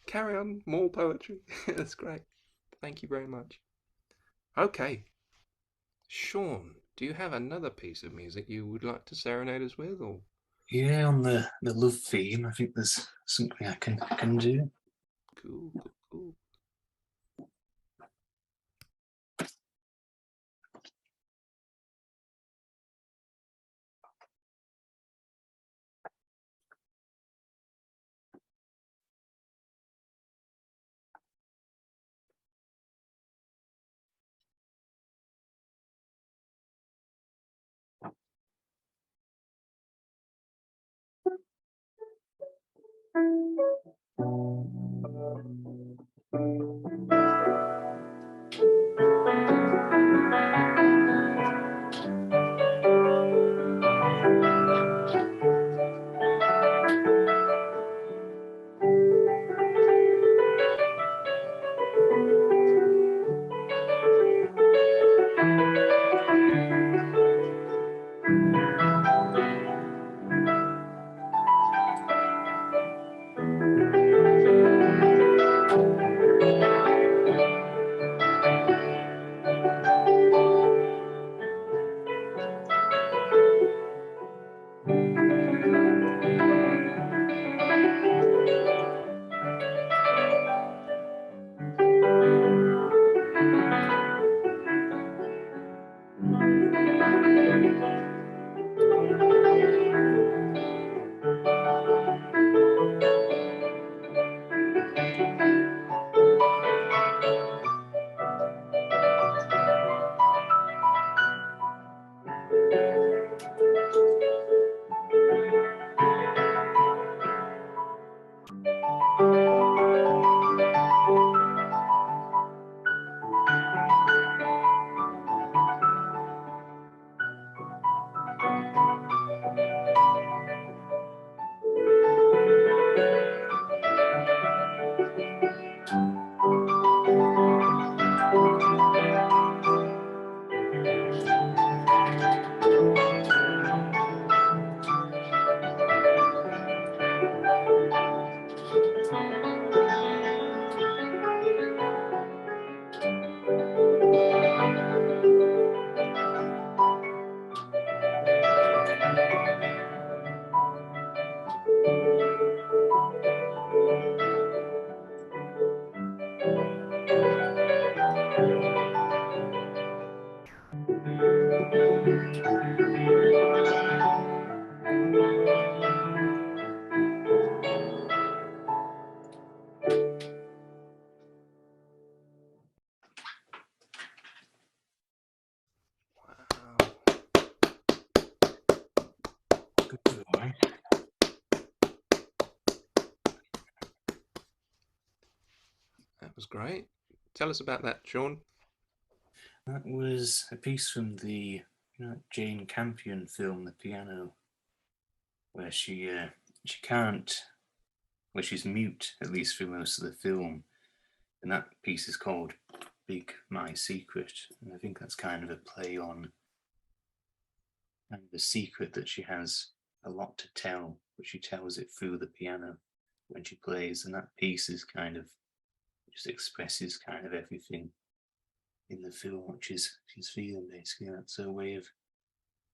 carry on. More poetry. That's great. Thank you very much. Okay, Sean, do you have another piece of music you would like to serenade us with, or? Yeah, on the love theme, I think there's something I can do. Cool, cool, cool. Wow. Good drawing. That was great. Tell us about that, Sean. That was a piece from the Jane Campion film, The Piano, where she can't, well, she's mute at least for most of the film, and that piece is called Big My Secret, and I think that's kind of a play on kind of the secret that she has a lot to tell, but she tells it through the piano when she plays, and that piece is kind of just expresses kind of everything in the film, which is she's feeling basically. That's her way of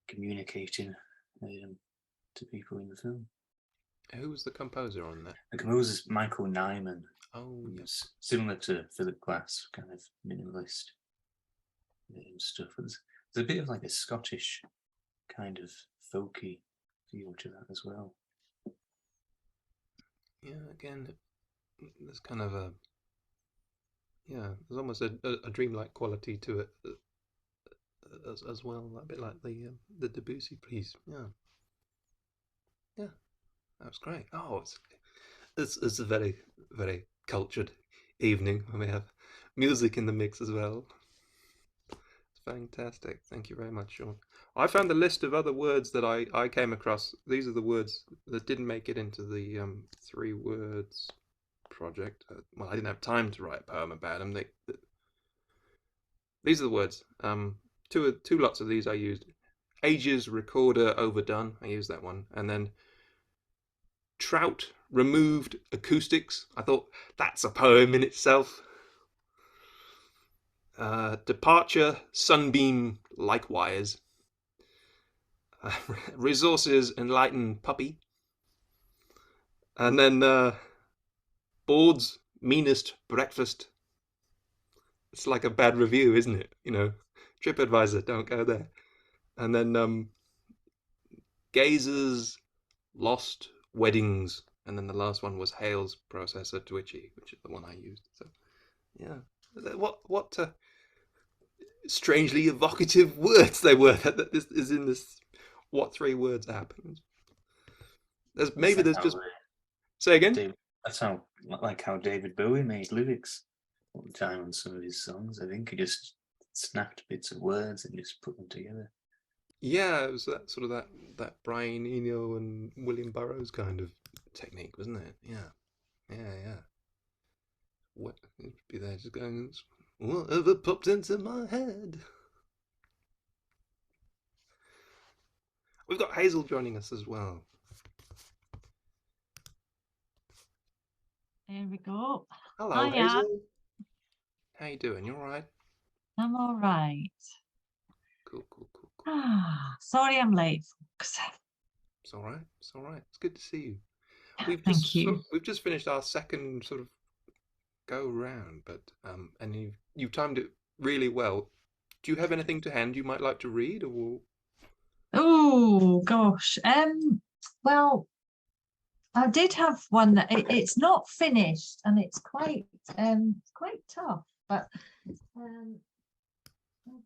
communicating to people in the film. Who was the composer on that? The composer is Michael Nyman. Oh, yes. Similar to Philip Glass, kind of minimalist stuff. There's a bit of like a Scottish kind of folky feel to that as well. Yeah, again, there's kind of a, yeah, there's almost a dreamlike quality to it as well, a bit like the Debussy piece. Yeah, that was great. Oh, it's a very, very cultured evening when we have music in the mix as well. It's fantastic. Thank you very much, Sean. I found a list of other words that I came across. These are the words that didn't make it into the 3 words project. Well, I didn't have time to write a poem about them. These are the words. Two lots of these I used. Ages recorder overdone. I used that one. And then trout removed acoustics. I thought that's a poem in itself. Departure sunbeam likewise. Resources enlightened puppy. And then board's meanest breakfast. It's like a bad review, isn't it? You know, TripAdvisor, don't go there. And then Gazers lost weddings. And then the last one was Hale's processor twitchy, which is the one I used. So yeah, what strangely evocative words they were that this is in this What 3 Words app. There's just say again. That's how David Bowie made lyrics all the time on some of his songs. I think he just snapped bits of words and just put them together. Yeah, it was that sort of that Brian Eno and William Burroughs kind of technique, wasn't it? Yeah. What it'd be there just going, whatever popped into my head. We've got Hazel joining us as well. There we go. Hello, Hiya. Hazel. How you doing? You all right? I'm all right. Cool. Sorry I'm late, folks. It's all right. It's all right. It's good to see you. Thank you. We've just finished our second sort of go round, but and you've timed it really well. Do you have anything to hand you might like to read, or? Oh gosh. Well, I did have one that it's not finished and it's quite tough, but I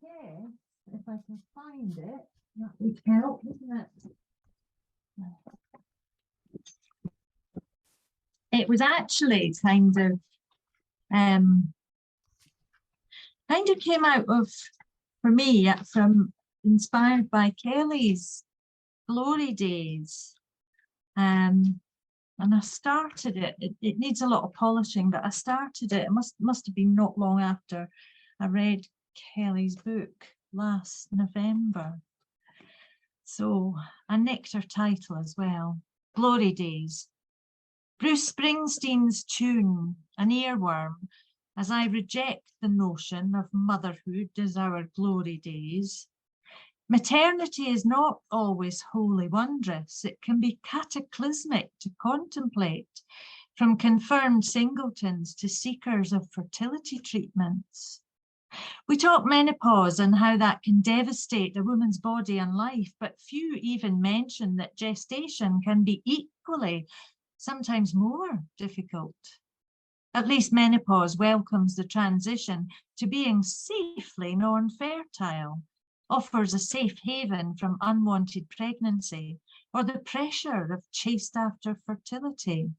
guess if I can find it, that would help, wouldn't it? It was actually kind of came out of, for me, from inspired by Kelly's Glory Days. And I started it. It needs a lot of polishing, but I started it. It must have been not long after I read Kelly's book last November. So I nicked her title as well. Glory Days. Bruce Springsteen's tune, an earworm, as I reject the notion of motherhood as our glory days. Maternity is not always wholly wondrous. It can be cataclysmic to contemplate, from confirmed singletons to seekers of fertility treatments. We talk menopause and how that can devastate a woman's body and life, but few even mention that gestation can be equally, sometimes more, difficult. At least menopause welcomes the transition to being safely non-fertile, offers a safe haven from unwanted pregnancy or the pressure of chased after fertility.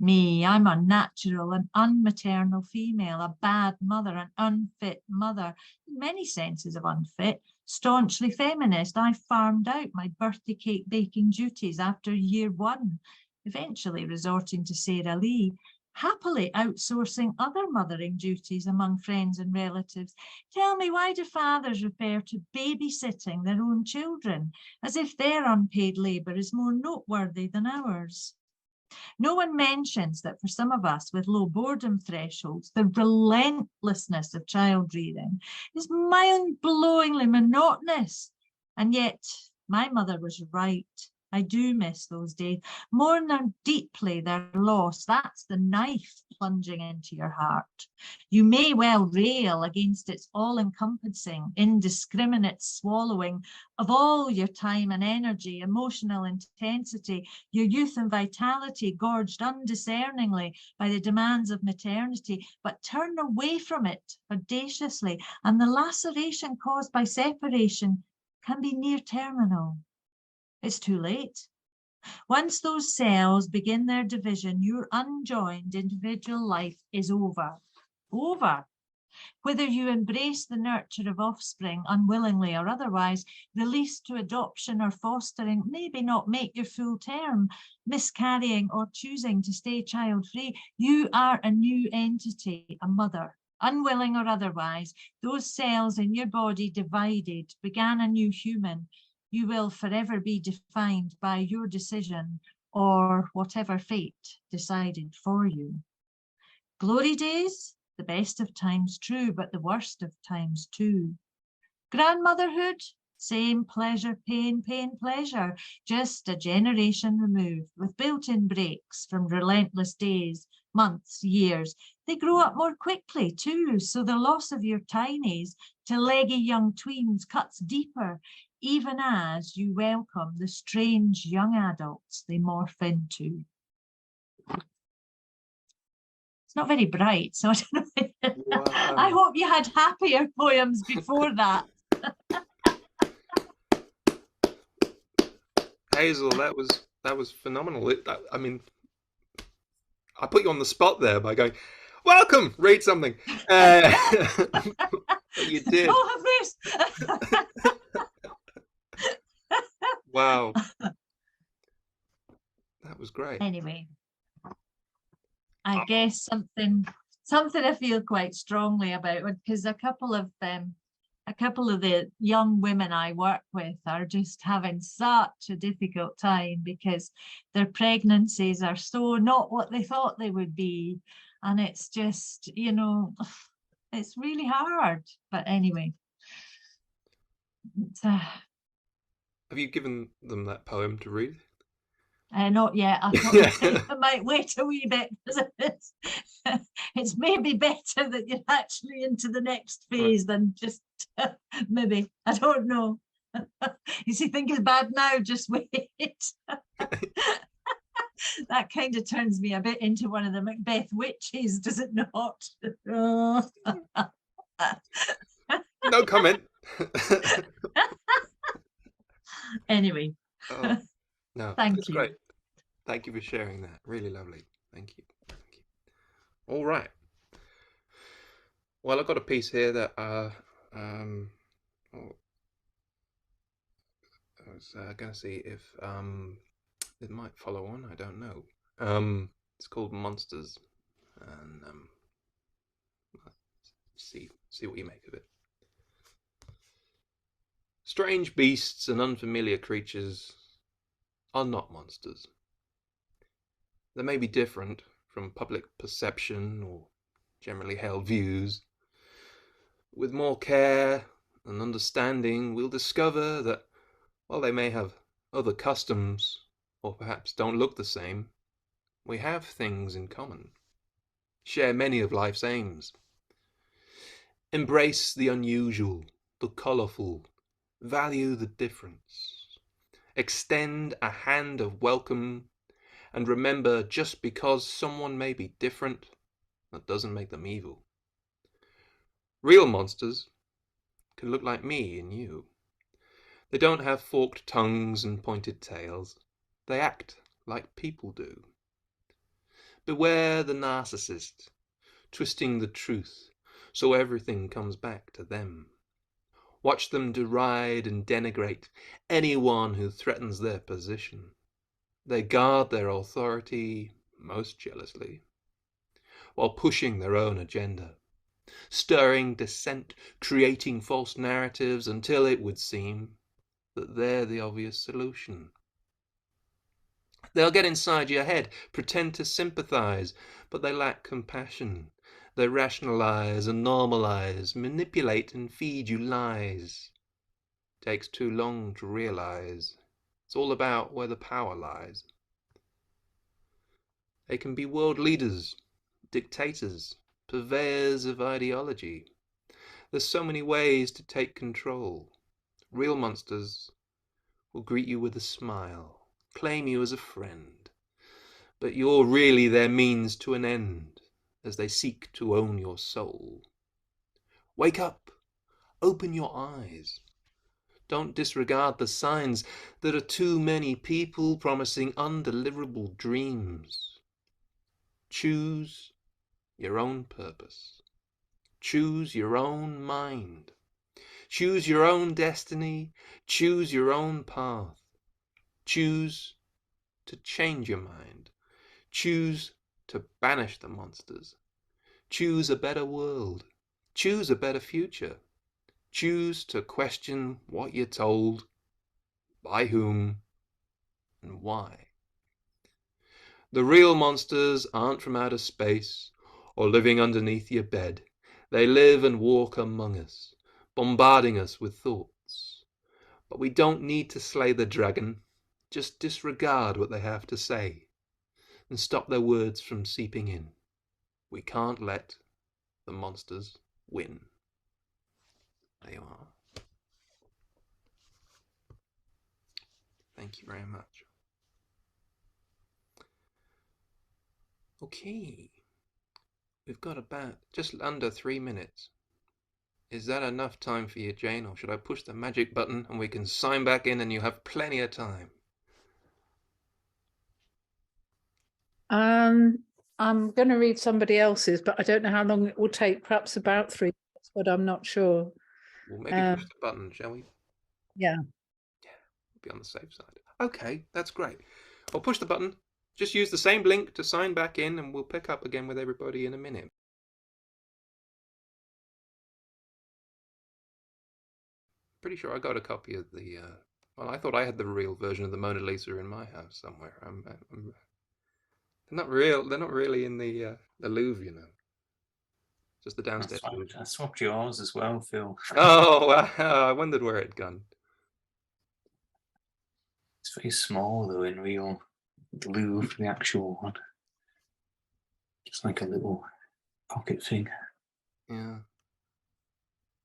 Me, I'm a natural and unmaternal female, a bad mother, an unfit mother, in many senses of unfit, staunchly feminist. I farmed out my birthday cake baking duties after year 1, eventually resorting to Sarah Lee, happily outsourcing other mothering duties among friends and relatives. Tell me, why do fathers refer to babysitting their own children as if their unpaid labour is more noteworthy than ours? No one mentions that for some of us with low boredom thresholds, the relentlessness of child rearing is mind-blowingly monotonous. And yet, my mother was right. I do miss those days. Mourn them deeply their loss. That's the knife plunging into your heart. You may well rail against its all-encompassing, indiscriminate swallowing of all your time and energy, emotional intensity, your youth and vitality gorged undiscerningly by the demands of maternity, but turn away from it audaciously, and the laceration caused by separation can be near terminal. It's too late. Once those cells begin their division, your unjoined individual life is over. Over. Whether you embrace the nurture of offspring unwillingly or otherwise, released to adoption or fostering, maybe not make your full term, miscarrying or choosing to stay child-free, you are a new entity, a mother. Unwilling or otherwise, those cells in your body divided, began a new human. You will forever be defined by your decision or whatever fate decided for you. Glory days, the best of times true, but the worst of times too. Grandmotherhood, same pleasure, pain, pain, pleasure, just a generation removed with built-in breaks from relentless days, months, years. They grow up more quickly too, so the loss of your tinies to leggy young tweens cuts deeper, even as you welcome the strange young adults they morph into. It's not very bright, so I don't know. Wow. I hope you had happier poems before that. Hazel, that was phenomenal. I mean, I put you on the spot there by going, "Welcome, read something." But you did. Oh, this. Wow, that was great. Anyway, I guess something I feel quite strongly about, because a couple of the young women I work with are just having such a difficult time because their pregnancies are so not what they thought they would be, and it's just, you know, it's really hard. But anyway, it's, Have you given them that poem to read? not yet. I thought I might wait a wee bit because it's maybe better that you're actually into the next phase than just maybe. I don't know. You see, think it's bad now, just wait. That kind of turns me a bit into one of the Macbeth witches, does it not? No comment. Anyway. Oh, no, Thank that's you. great. Thank you for sharing that. Really lovely. Thank you. Thank you. All right. Well, I've got a piece here that I was going to see if it might follow on. I don't know. It's called Monsters, and see what you make of it. Strange beasts and unfamiliar creatures are not monsters. They may be different from public perception or generally held views. With more care and understanding, we'll discover that while they may have other customs, or perhaps don't look the same, we have things in common, share many of life's aims. Embrace the unusual, the colourful, value the difference. Extend a hand of welcome, and remember, just because someone may be different, that doesn't make them evil. Real monsters can look like me and you. They don't have forked tongues and pointed tails. They act like people do. Beware the narcissist, twisting the truth so everything comes back to them. Watch them deride and denigrate anyone who threatens their position. They guard their authority most jealously, while pushing their own agenda, stirring dissent, creating false narratives until it would seem that they're the obvious solution. They'll get inside your head, pretend to sympathize, but they lack compassion. They rationalize and normalize, manipulate and feed you lies. Takes too long to realize. It's all about where the power lies. They can be world leaders, dictators, purveyors of ideology. There's so many ways to take control. Real monsters will greet you with a smile, claim you as a friend, but you're really their means to an end as they seek to own your soul. Wake up, open your eyes. Don't disregard the signs. There are too many people promising undeliverable dreams. Choose your own purpose. Choose your own mind. Choose your own destiny. Choose your own path. Choose to change your mind. Choose to banish the monsters. Choose a better world. Choose a better future. Choose to question what you're told, by whom, and why. The real monsters aren't from outer space or living underneath your bed. They live and walk among us, bombarding us with thoughts. But we don't need to slay the dragon. Just disregard what they have to say and stop their words from seeping in. We can't let the monsters win. There you are. Thank you very much. Okay. We've got about just under 3 minutes. Is that enough time for you, Jane, or should I push the magic button and we can sign back in and you have plenty of time? I'm going to read somebody else's, but I don't know how long it will take. Perhaps about 3 minutes, but I'm not sure. We'll maybe push the button, shall we? Yeah. Yeah, we'll be on the safe side. Okay, that's great. I'll push the button. Just use the same link to sign back in and we'll pick up again with everybody in a minute. Pretty sure I got a copy of the, well, I thought I had the real version of the Mona Lisa in my house somewhere. They're not real. They're not really in the Louvre, you know. Just the downstairs. I swapped yours as well, Phil. Oh, I wondered where it'd gone. It's very small though in real Louvre, the actual one. Just like a little pocket thing. Yeah.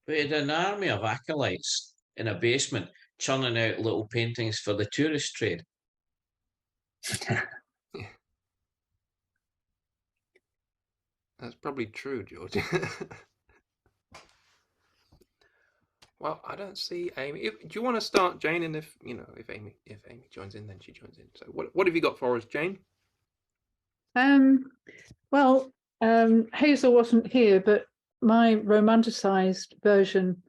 We had an army of acolytes in a basement churning out little paintings for the tourist trade. Yeah. That's probably true, George. Well, I don't see Amy. Do you want to start, Jane? And if Amy joins in, then she joins in. So, what have you got for us, Jane? Well, Hazel wasn't here, but my romanticized version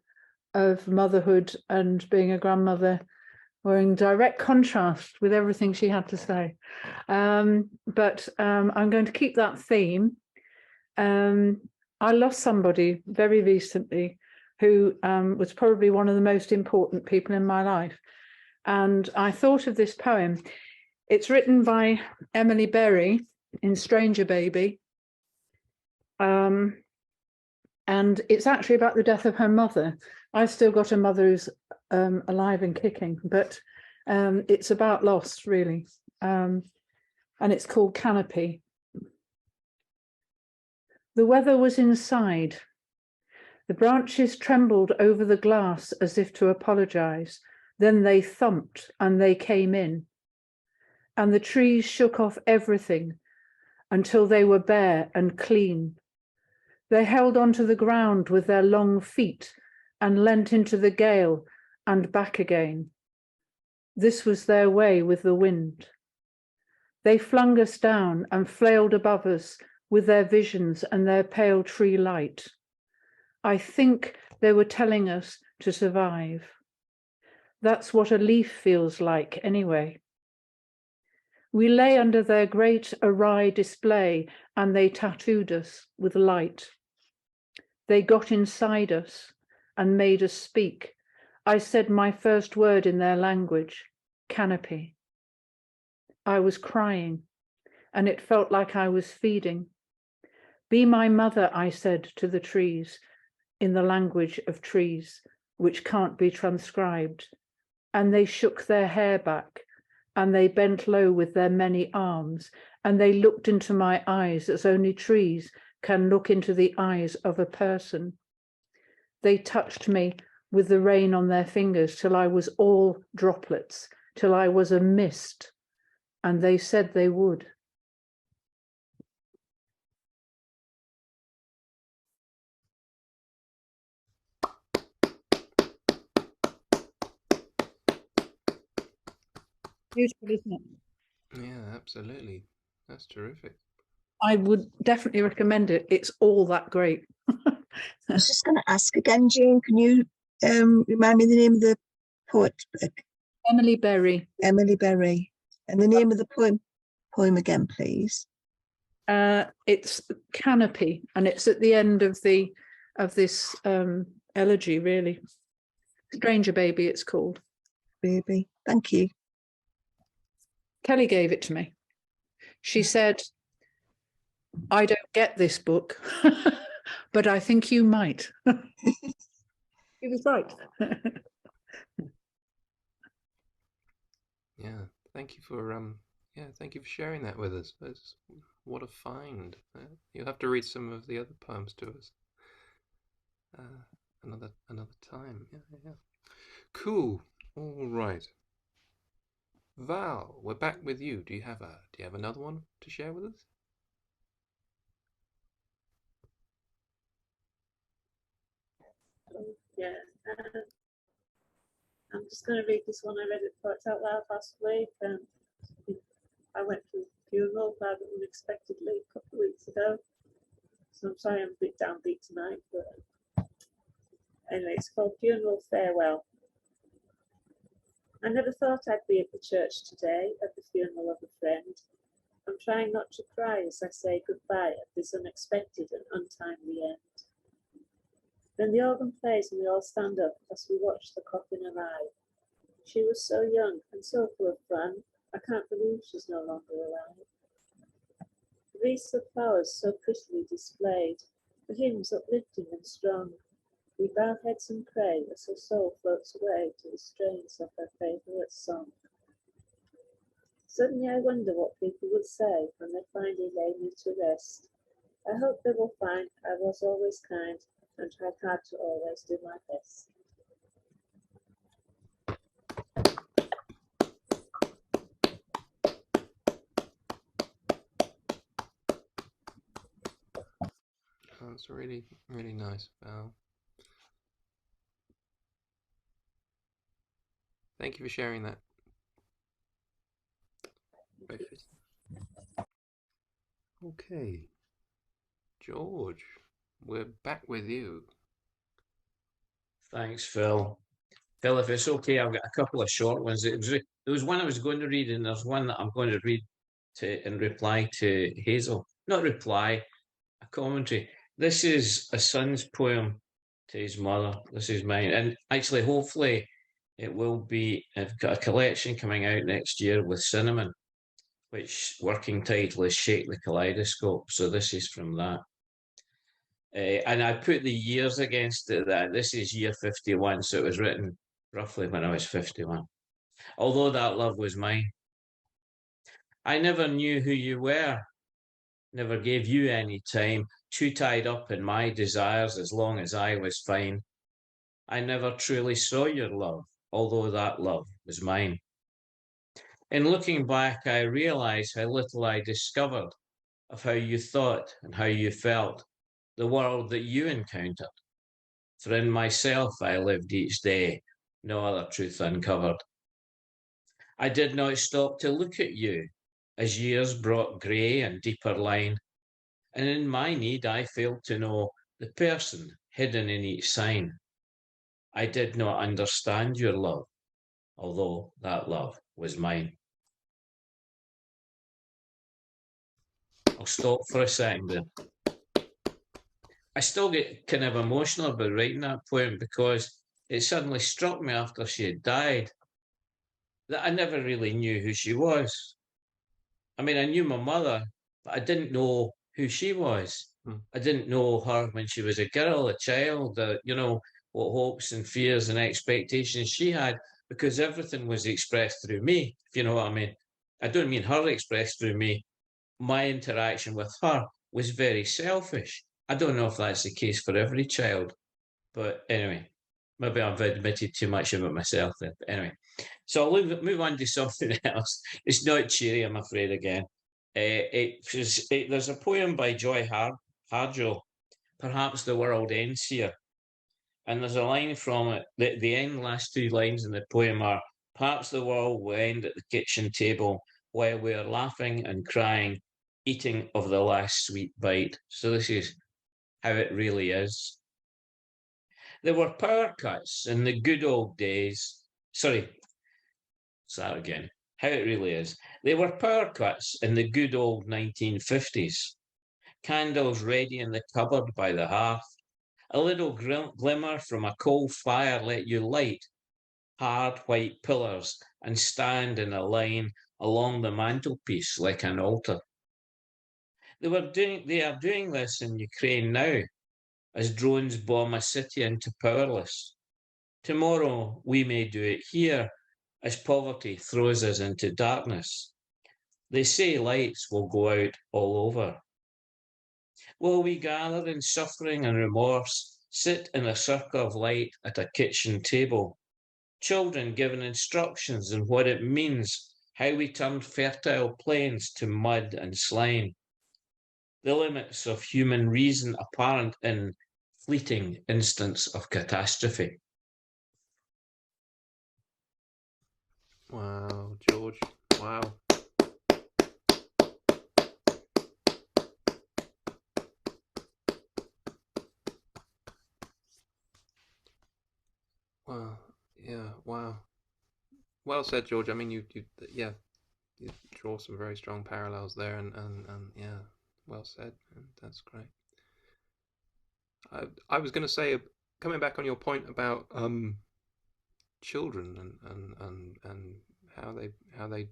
of motherhood and being a grandmother were in direct contrast with everything she had to say. But I'm going to keep that theme. I lost somebody very recently who was probably one of the most important people in my life. And I thought of this poem. It's written by Emily Berry in Stranger Baby. And it's actually about the death of her mother. I've still got a mother who's alive and kicking, but it's about loss, really. And it's called Canopy. The weather was inside. The branches trembled over the glass as if to apologize. Then they thumped and they came in. And the trees shook off everything until they were bare and clean. They held onto the ground with their long feet and leant into the gale and back again. This was their way with the wind. They flung us down and flailed above us with their visions and their pale tree light. I think they were telling us to survive. That's what a leaf feels like anyway. We lay under their great awry display and they tattooed us with light. They got inside us and made us speak. I said my first word in their language, canopy. I was crying, and it felt like I was feeding. Be my mother, I said to the trees, in the language of trees, which can't be transcribed. And they shook their hair back, and they bent low with their many arms, and they looked into my eyes as only trees can look into the eyes of a person. They touched me with the rain on their fingers till I was all droplets, till I was a mist, and they said they would. Beautiful, isn't it? Yeah, absolutely. That's terrific. I would definitely recommend it. It's all that great. I was just going to ask again, Jane, can you remind me the name of the poet? Emily Berry. Emily Berry. And the name of the poem again, please. It's Canopy, and it's at the end of this elegy, really. Stranger Baby, it's called. Baby, thank you. Kelly gave it to me. She said, I don't get this book, but I think you might. He was right. Yeah, thank you for thank you for sharing that with us. What a find. You'll have to read some of the other poems to us another time. Yeah. Cool. All right. Val, we're back with you. Do you have another one to share with us? Yeah. I'm just going to read this one. I read it out loud last week. I went to a funeral rather unexpectedly a couple of weeks ago. So I'm sorry I'm a bit downbeat tonight. But anyway, it's called Funeral Farewell. I never thought I'd be at the church today at the funeral of a friend. I'm trying not to cry as I say goodbye at this unexpected and untimely end. Then the organ plays and we all stand up as we watch the coffin arrive. She was so young and so full of fun, I can't believe she's no longer alive. The wreaths of flowers so prettily displayed, the hymns uplifting and strong. We bow heads and pray as her soul floats away to the strains of her favourite song. Suddenly I wonder what people would say when they finally lay me to rest. I hope they will find I was always kind and tried hard to always do my best. That's really, really nice, Val. Thank you for sharing that. Okay, George, we're back with you. Thanks, Phil. Phil, if it's okay, I've got a couple of short ones. There was one I was going to read, and there's one that I'm going to read in reply to Hazel. Not reply, a commentary. This is a son's poem to his mother. This is mine. And actually, hopefully, it will be. I've got a collection coming out next year with Cinnamon, which working title is Shake the Kaleidoscope. So this is from that. And I put the years against it. That this is year 51, so it was written roughly when I was 51. Although that love was mine. I never knew who you were, never gave you any time, too tied up in my desires as long as I was fine. I never truly saw your love, although that love was mine. In looking back, I realised how little I discovered of how you thought and how you felt, the world that you encountered. For in myself I lived each day, no other truth uncovered. I did not stop to look at you, as years brought grey and deeper line, and in my need I failed to know the person hidden in each sign. I did not understand your love, although that love was mine. I'll stop for a second there. I still get kind of emotional about writing that poem because it suddenly struck me after she had died that I never really knew who she was. I mean, I knew my mother, but I didn't know who she was. I didn't know her when she was a girl, a child, you know, what hopes and fears and expectations she had, because everything was expressed through me, if you know what I mean. I don't mean her expressed through me. My interaction with her was very selfish. I don't know if that's the case for every child, but anyway, maybe I've admitted too much about myself then. But anyway, so I'll move on to something else. It's not cheery, I'm afraid, again. There's a poem by Joy Harjo, Perhaps the World Ends Here. And there's a line from it, the end last two lines in the poem are, perhaps the world will end at the kitchen table while we're laughing and crying, eating of the last sweet bite. So this is how it really is. There were power cuts in the good old days. Sorry, start again. How it really is. There were power cuts in the good old 1950s. Candles ready in the cupboard by the hearth. A little glimmer from a coal fire let you light hard white pillars and stand in a line along the mantelpiece like an altar. They are doing this in Ukraine now, as drones bomb a city into powerless. Tomorrow we may do it here, as poverty throws us into darkness. They say lights will go out all over. Will we gather in suffering and remorse, sit in a circle of light at a kitchen table? Children given instructions on what it means, how we turned fertile plains to mud and slime. The limits of human reason apparent in fleeting instants of catastrophe. Wow, George. Wow. Wow. Yeah. Wow. Well said, George. I mean, you draw some very strong parallels there, and yeah, well said. That's great. I was going to say, coming back on your point about children and how they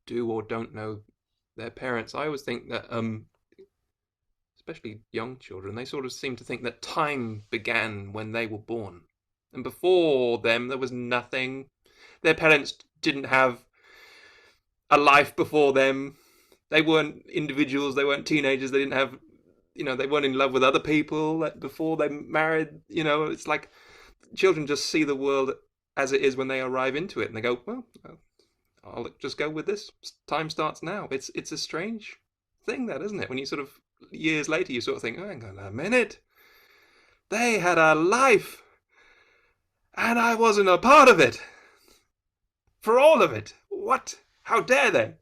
do or don't know their parents. I always think that especially young children, they sort of seem to think that time began when they were born, and before them there was nothing. Their parents didn't have a life before them. They weren't individuals. They weren't teenagers. They didn't have, they weren't in love with other people before they married. It's like children just see the world as it is when they arrive into it, and they go, well, I'll just go with this. Time starts now. It's a strange thing, that, isn't it? When you sort of years later, you sort of think, oh, hang on a minute, they had a life, and I wasn't a part of it. For all of it. What? How dare they?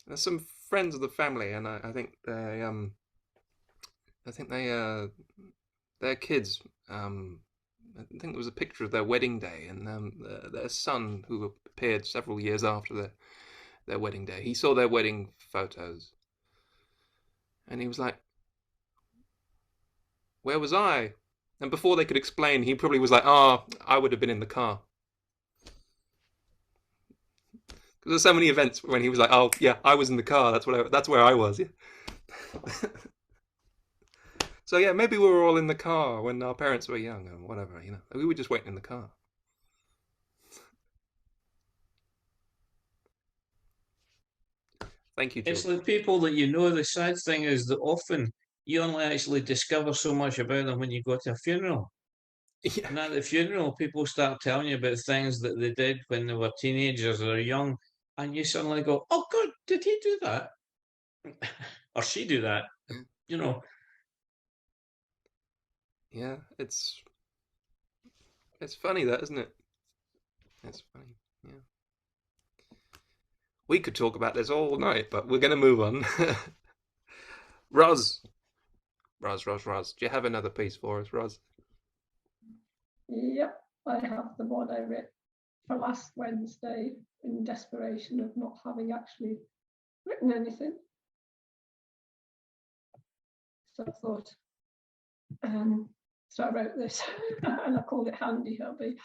There's some friends of the family, and I think their kids. I think there was a picture of their wedding day, and their son, who appeared several years after their wedding day, he saw their wedding photos, and he was like, "Where was I?" And before they could explain, he probably was like, "Ah, oh, I would have been in the car." Because there's so many events when he was like, "Oh, yeah, I was in the car. That's where I was." Yeah. So yeah, maybe we were all in the car when our parents were young, or whatever. We were just waiting in the car. Thank you, George. It's the people that you know. The sad thing is that often you only actually discover so much about them when you go to a funeral. Yeah. And at the funeral, people start telling you about things that they did when they were teenagers or young, and you suddenly go, "Oh God, did he do that? Or she do that?" Yeah, it's funny, that, isn't it? It's funny. Yeah. We could talk about this all night, but we're going to move on. Roz. Do you have another piece for us, Roz? Yep, I have the one I wrote for last Wednesday in desperation of not having actually written anything. So I thought, so I wrote this and I called it Handy Hubby.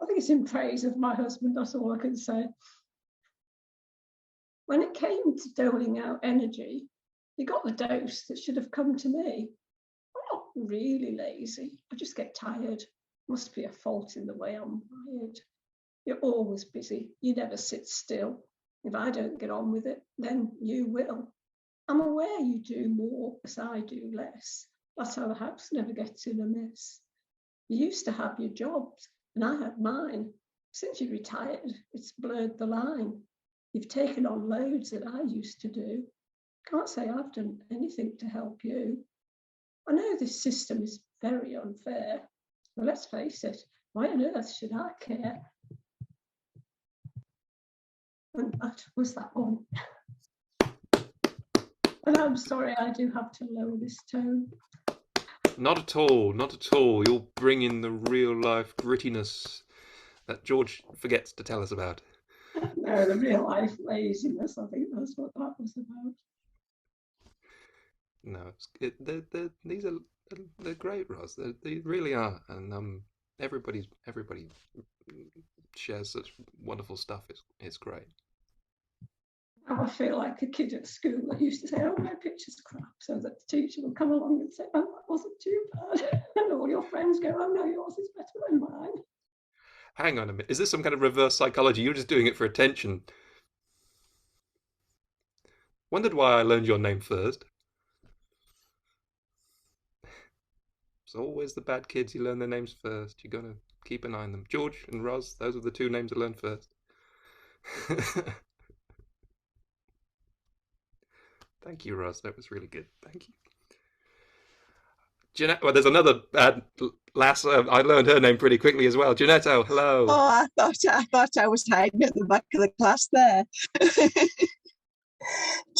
I think it's in praise of my husband, that's all I can say. When it came to doling out energy, he got the dose that should have come to me. I'm not really lazy, I just get tired. Must be a fault in the way I'm wired. You're always busy, you never sit still. If I don't get on with it, then you will. I'm aware you do more as I do less. That's how the house never gets in a mess. You used to have your jobs and I had mine. Since you retired, it's blurred the line. You've taken on loads that I used to do. Can't say I've done anything to help you. I know this system is very unfair, but let's face it, why on earth should I care? And that was that one. And I'm sorry, I do have to lower this tone. Not at all, not at all. You'll bring in the real life grittiness that George forgets to tell us about. No, the real life laziness, I think that's what that was about. No, they're great, Roz. They really are, and everybody shares such wonderful stuff. It's great. Now I feel like a kid at school that used to say, "Oh, my picture's crap," so that the teacher would come along and say, "Oh, that wasn't too bad," and all your friends go, "Oh no, yours is better than mine." Hang on a minute. Is this some kind of reverse psychology? You're just doing it for attention. Wondered why I learned your name first. It's always the bad kids who learn their names first. You're gonna keep an eye on them. George and Roz, those are the two names I learned first. Thank you, Roz. That was really good. Thank you. Jeanette, well, there's another lass. I learned her name pretty quickly as well. Jeanetto, hello. Oh, I thought I was hiding at the back of the class there. Do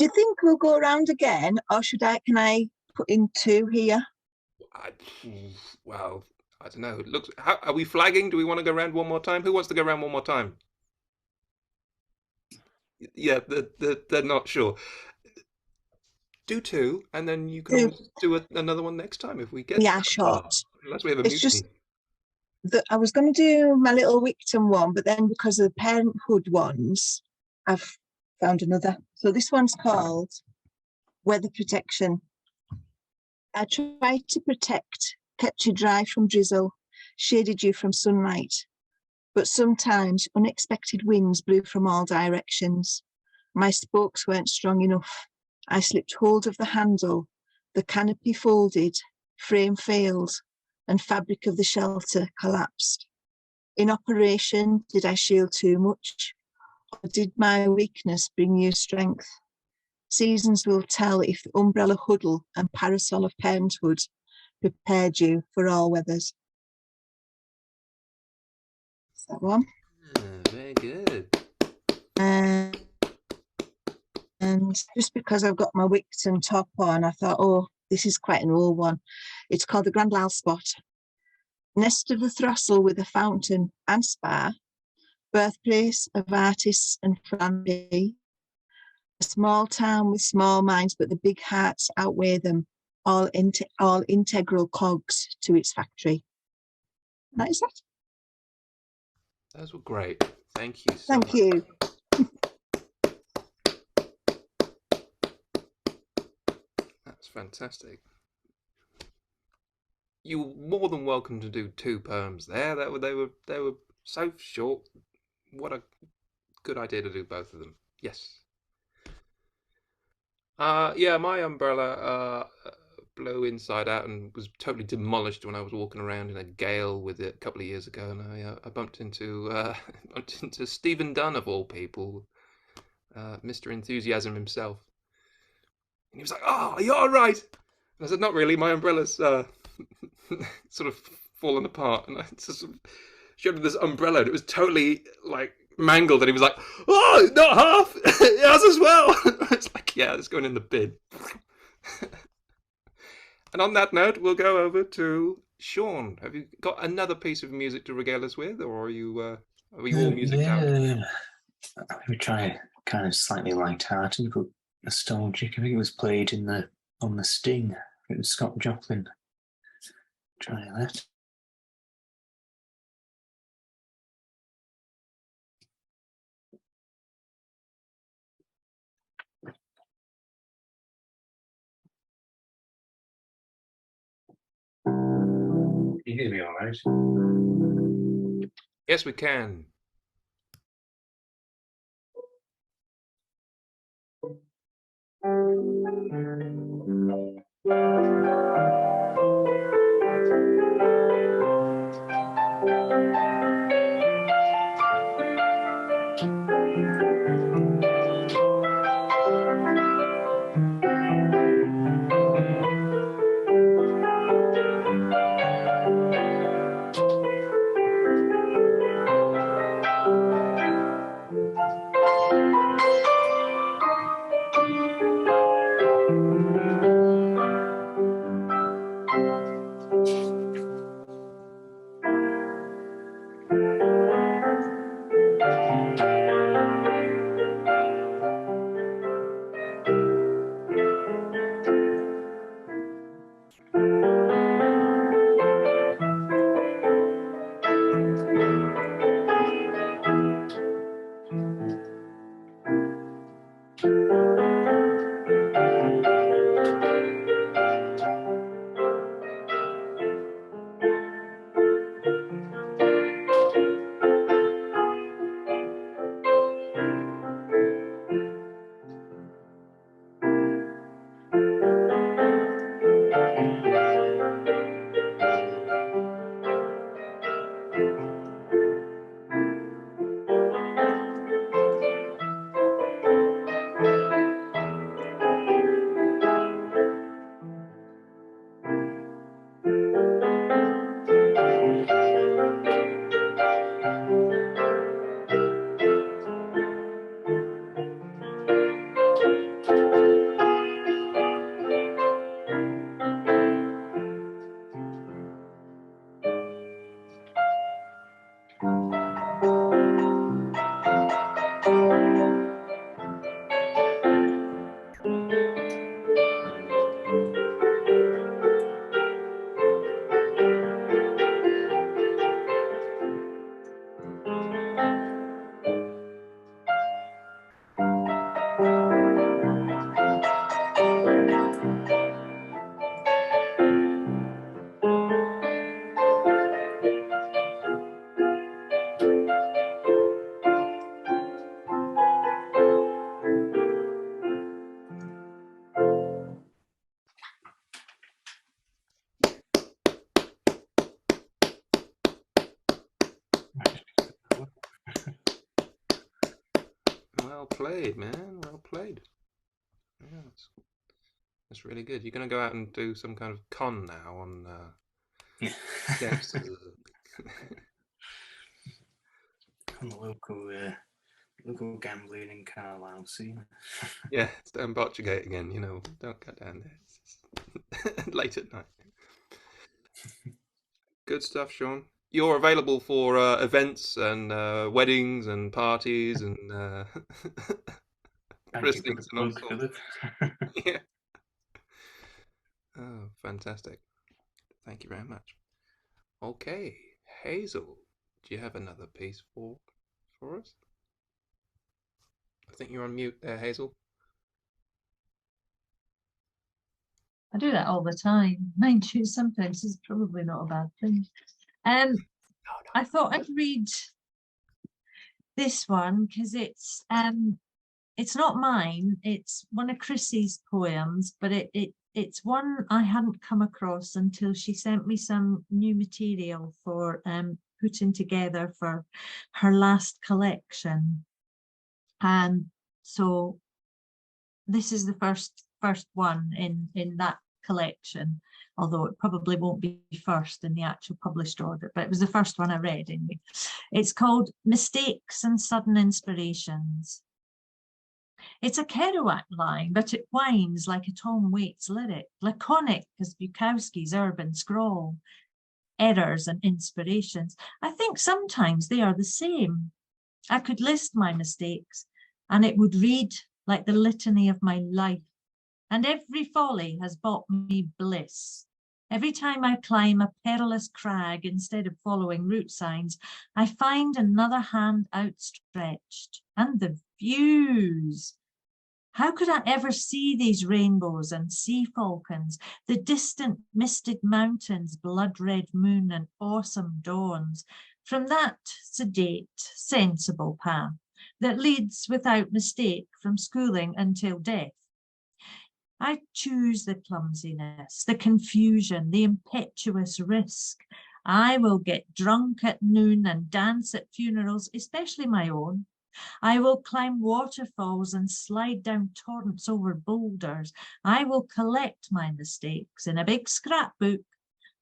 you think we'll go around again, or can I put in two here? Well, I don't know. Look, are we flagging? Do we want to go around one more time? Who wants to go around one more time? Yeah, they're not sure. Do two, and then you can always do another one next time if we get. Yeah, short. Unless we have a It's mutiny. just I was going to do my little Wickham one, but then because of the parenthood ones, I've found another. So this one's called Weather Protection. I tried to protect, kept you dry from drizzle, shaded you from sunlight, but sometimes unexpected winds blew from all directions. My spokes weren't strong enough. I slipped hold of the handle, the canopy folded, frame failed, and fabric of the shelter collapsed. In operation, did I shield too much, or did my weakness bring you strength? Seasons will tell if the umbrella huddle and parasol of parenthood prepared you for all weathers. Is that one? Very good. And just because I've got my Wickham top on, I thought, oh, this is quite an old one. It's called the Grand Isle Spot. Nest of the Throstle with a fountain and spa, birthplace of artists and philanthropy. A small town with small minds, but the big hearts outweigh them, all integral cogs to its factory. And that is that. Those were great. Thank you so Thank much. you. That's fantastic. You're more than welcome to do two poems there. They were so short. What a good idea to do both of them. Yes. Yeah, my umbrella blew inside out and was totally demolished when I was walking around in a gale with it a couple of years ago, and I bumped into Stephen Dunn of all people, Mr. Enthusiasm himself, and he was like, "Oh, you're all right?" And I said, "Not really. My umbrella's sort of fallen apart," and I just showed him this umbrella, and it was totally like mangled, and he was like, "Oh, not half, it has as well." It's like, yeah, it's going in the bin. And on that note, we'll go over to Sean. Have you got another piece of music to regale us with, or are you all music out? We try kind of slightly light-hearted but nostalgic. I think it was played on the Sting. It was Scott Joplin. Try that. you hear me all right? Yes, we can. Well played, man. Well played. Yeah, that's really good. You're going to go out and do some kind of con now on Dexter's. On the local gambling in Carlisle scene. Yeah, it's down Botchergate again. You know, don't go down there. It's late at night. Good stuff, Sean. You're available for events and weddings and parties and christenings and all sorts. Yeah. Oh, fantastic. Thank you very much. Okay, Hazel, do you have another piece for us? I think you're on mute there, Hazel. I do that all the time. Mind you, sometimes it's probably not a bad thing. I thought I'd read this one because it's not mine. It's one of Chrissy's poems, but it's one I hadn't come across until she sent me some new material for putting together for her last collection. And so this is the first one in that collection, although it probably won't be first in the actual published order, but it was the first one I read anyway. It's called Mistakes and Sudden Inspirations. It's a Kerouac line, but it whines like a Tom Waits lyric, laconic as Bukowski's urban scrawl. Errors and inspirations, I think sometimes they are the same. I could list my mistakes and it would read like the litany of my life. And every folly has bought me bliss. Every time I climb a perilous crag, instead of following route signs, I find another hand outstretched. And the views. How could I ever see these rainbows and sea falcons, the distant misted mountains, blood-red moon and awesome dawns, from that sedate, sensible path that leads without mistake from schooling until death? I choose the clumsiness, the confusion, the impetuous risk. I will get drunk at noon and dance at funerals, especially my own. I will climb waterfalls and slide down torrents over boulders. I will collect my mistakes in a big scrapbook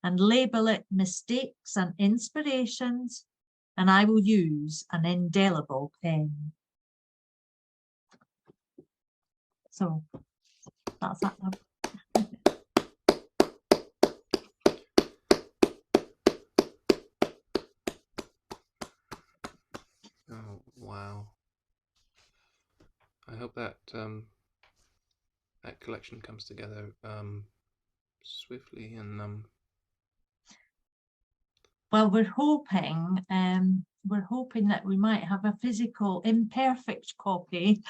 and label it mistakes and inspirations, and I will use an indelible pen. So that's that one. Oh, wow. I hope that that collection comes together swiftly and Well, we're hoping that we might have a physical imperfect copy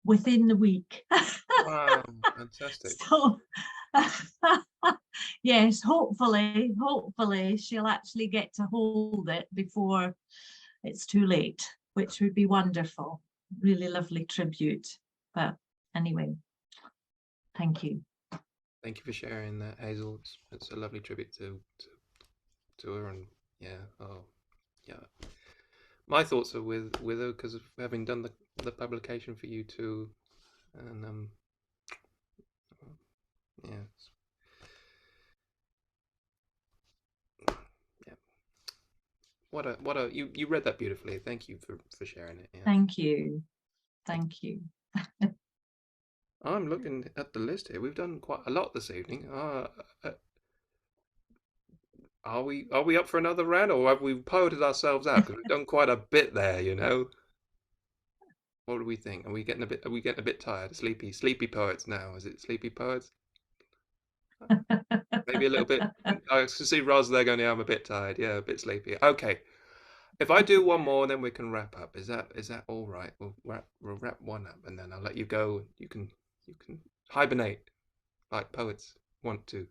within the week. wow, fantastic. So yes, hopefully she'll actually get to hold it before it's too late, which would be wonderful. Really lovely tribute. But anyway, thank you. Thank you for sharing that, Hazel. It's a lovely tribute to her, and yeah, oh yeah. My thoughts are with her because of having done the publication for you too, and yeah. Yeah. What a you read that beautifully. Thank you for sharing it. Yeah. Thank you. Thank you. I'm looking at the list here. We've done quite a lot this evening. Are we up for another round, or have we poeted ourselves out? Because we've done quite a bit there, you know. What do we think? Are we getting a bit tired? Sleepy poets now. Is it sleepy poets? Maybe a little bit. I see Roz there going, yeah, I'm a bit tired. Yeah, a bit sleepy. Okay. If I do one more, then we can wrap up. Is that all right? We'll wrap one up, and then I'll let you go. You can hibernate like poets want to.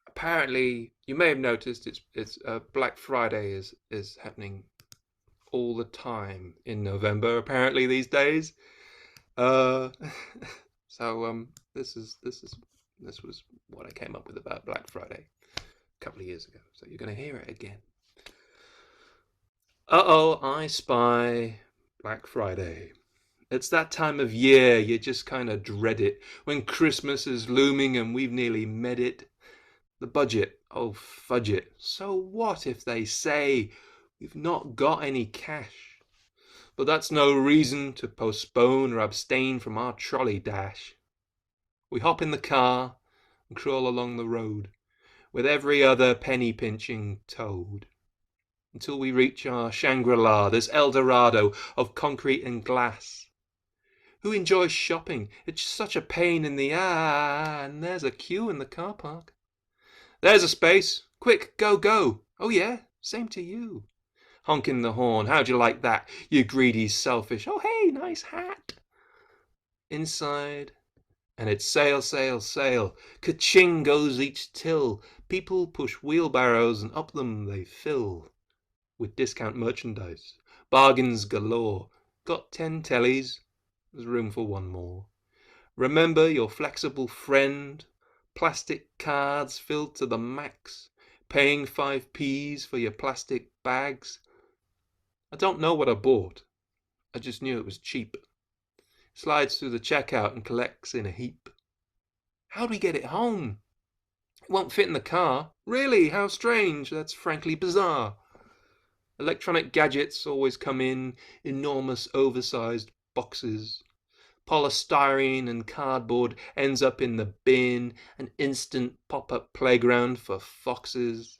Apparently, you may have noticed it's Black Friday is happening all the time in November. Apparently these days. So this was what I came up with about Black Friday a couple of years ago. So you're going to hear it again. Uh-oh, I spy Black Friday. It's that time of year you just kind of dread it, when Christmas is looming and we've nearly met it. The budget, oh fudge it. So what if they say we've not got any cash? But that's no reason to postpone or abstain from our trolley dash. We hop in the car and crawl along the road, with every other penny pinching toad, until we reach our Shangri-La, this El Dorado of concrete and glass. Who enjoys shopping? It's such a pain in the ass, and there's a queue in the car park. There's a space. Quick, go, go. Oh yeah, same to you. Honking the horn. How'd you like that, you greedy selfish? Oh hey, nice hat. Inside, and it's sail, sail, sail. Ka-ching goes each till. People push wheelbarrows and up them they fill with discount merchandise. Bargains galore. Got 10 tellies? There's room for one more. Remember your flexible friend? Plastic cards filled to the max, paying 5p's for your plastic bags. I don't know what I bought. I just knew it was cheap. Slides through the checkout and collects in a heap. How do we get it home? It won't fit in the car. Really? How strange. That's frankly bizarre. Electronic gadgets always come in enormous oversized boxes. Polystyrene and cardboard ends up in the bin, an instant pop-up playground for foxes.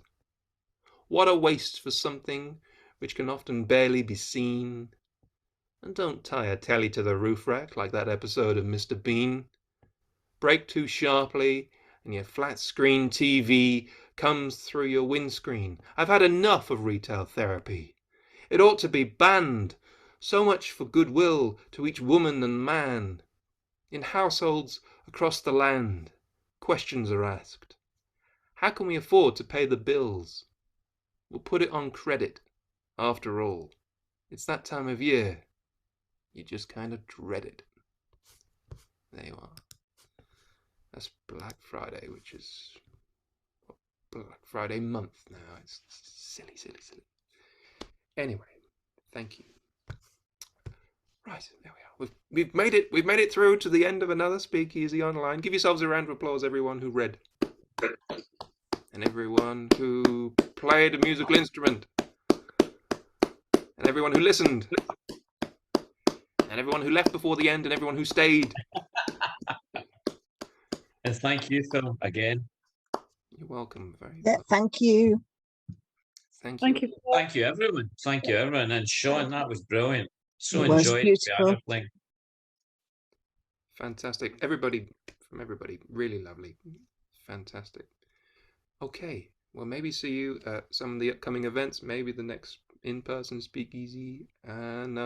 What a waste for something which can often barely be seen. And don't tie a telly to the roof rack like that episode of Mr. Bean. Brake too sharply and your flat screen TV comes through your windscreen. I've had enough of retail therapy. It ought to be banned. So much for goodwill to each woman and man. In households across the land, questions are asked. How can we afford to pay the bills? We'll put it on credit. After all, it's that time of year. You just kind of dread it. There you are. That's Black Friday, which is Black Friday month now. It's silly, silly, silly. Anyway, thank you. Right, there we are. We've made it. We've made it through to the end of another Speakeasy Online. Give yourselves a round of applause, everyone who read, and everyone who played a musical instrument, and everyone who listened, and everyone who left before the end, and everyone who stayed. And thank you, Phil, again. You're welcome. Very Yeah, welcome. thank you. Thank Thank you. you. Thank you, everyone. Thank you, everyone. And Sean, that was brilliant. So It was enjoyed beautiful. the playing. Fantastic. Everybody, really lovely. Fantastic. Okay, well, maybe see you at some of the upcoming events, maybe the next in-person Speakeasy, and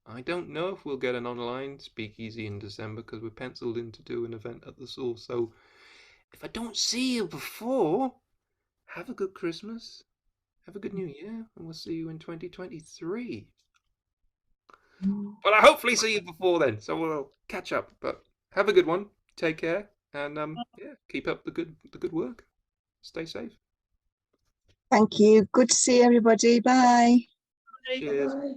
I don't know if we'll get an online Speakeasy in December because we're penciled in to do an event at the Source. So if I don't see you before, have a good Christmas, have a good New Year, and we'll see you in 2023. Well, I hopefully see you before then, so we'll catch up. But have a good one. Take care, and yeah, keep up the good work. Stay safe. Thank you. Good to see everybody. Bye. Cheers. Bye.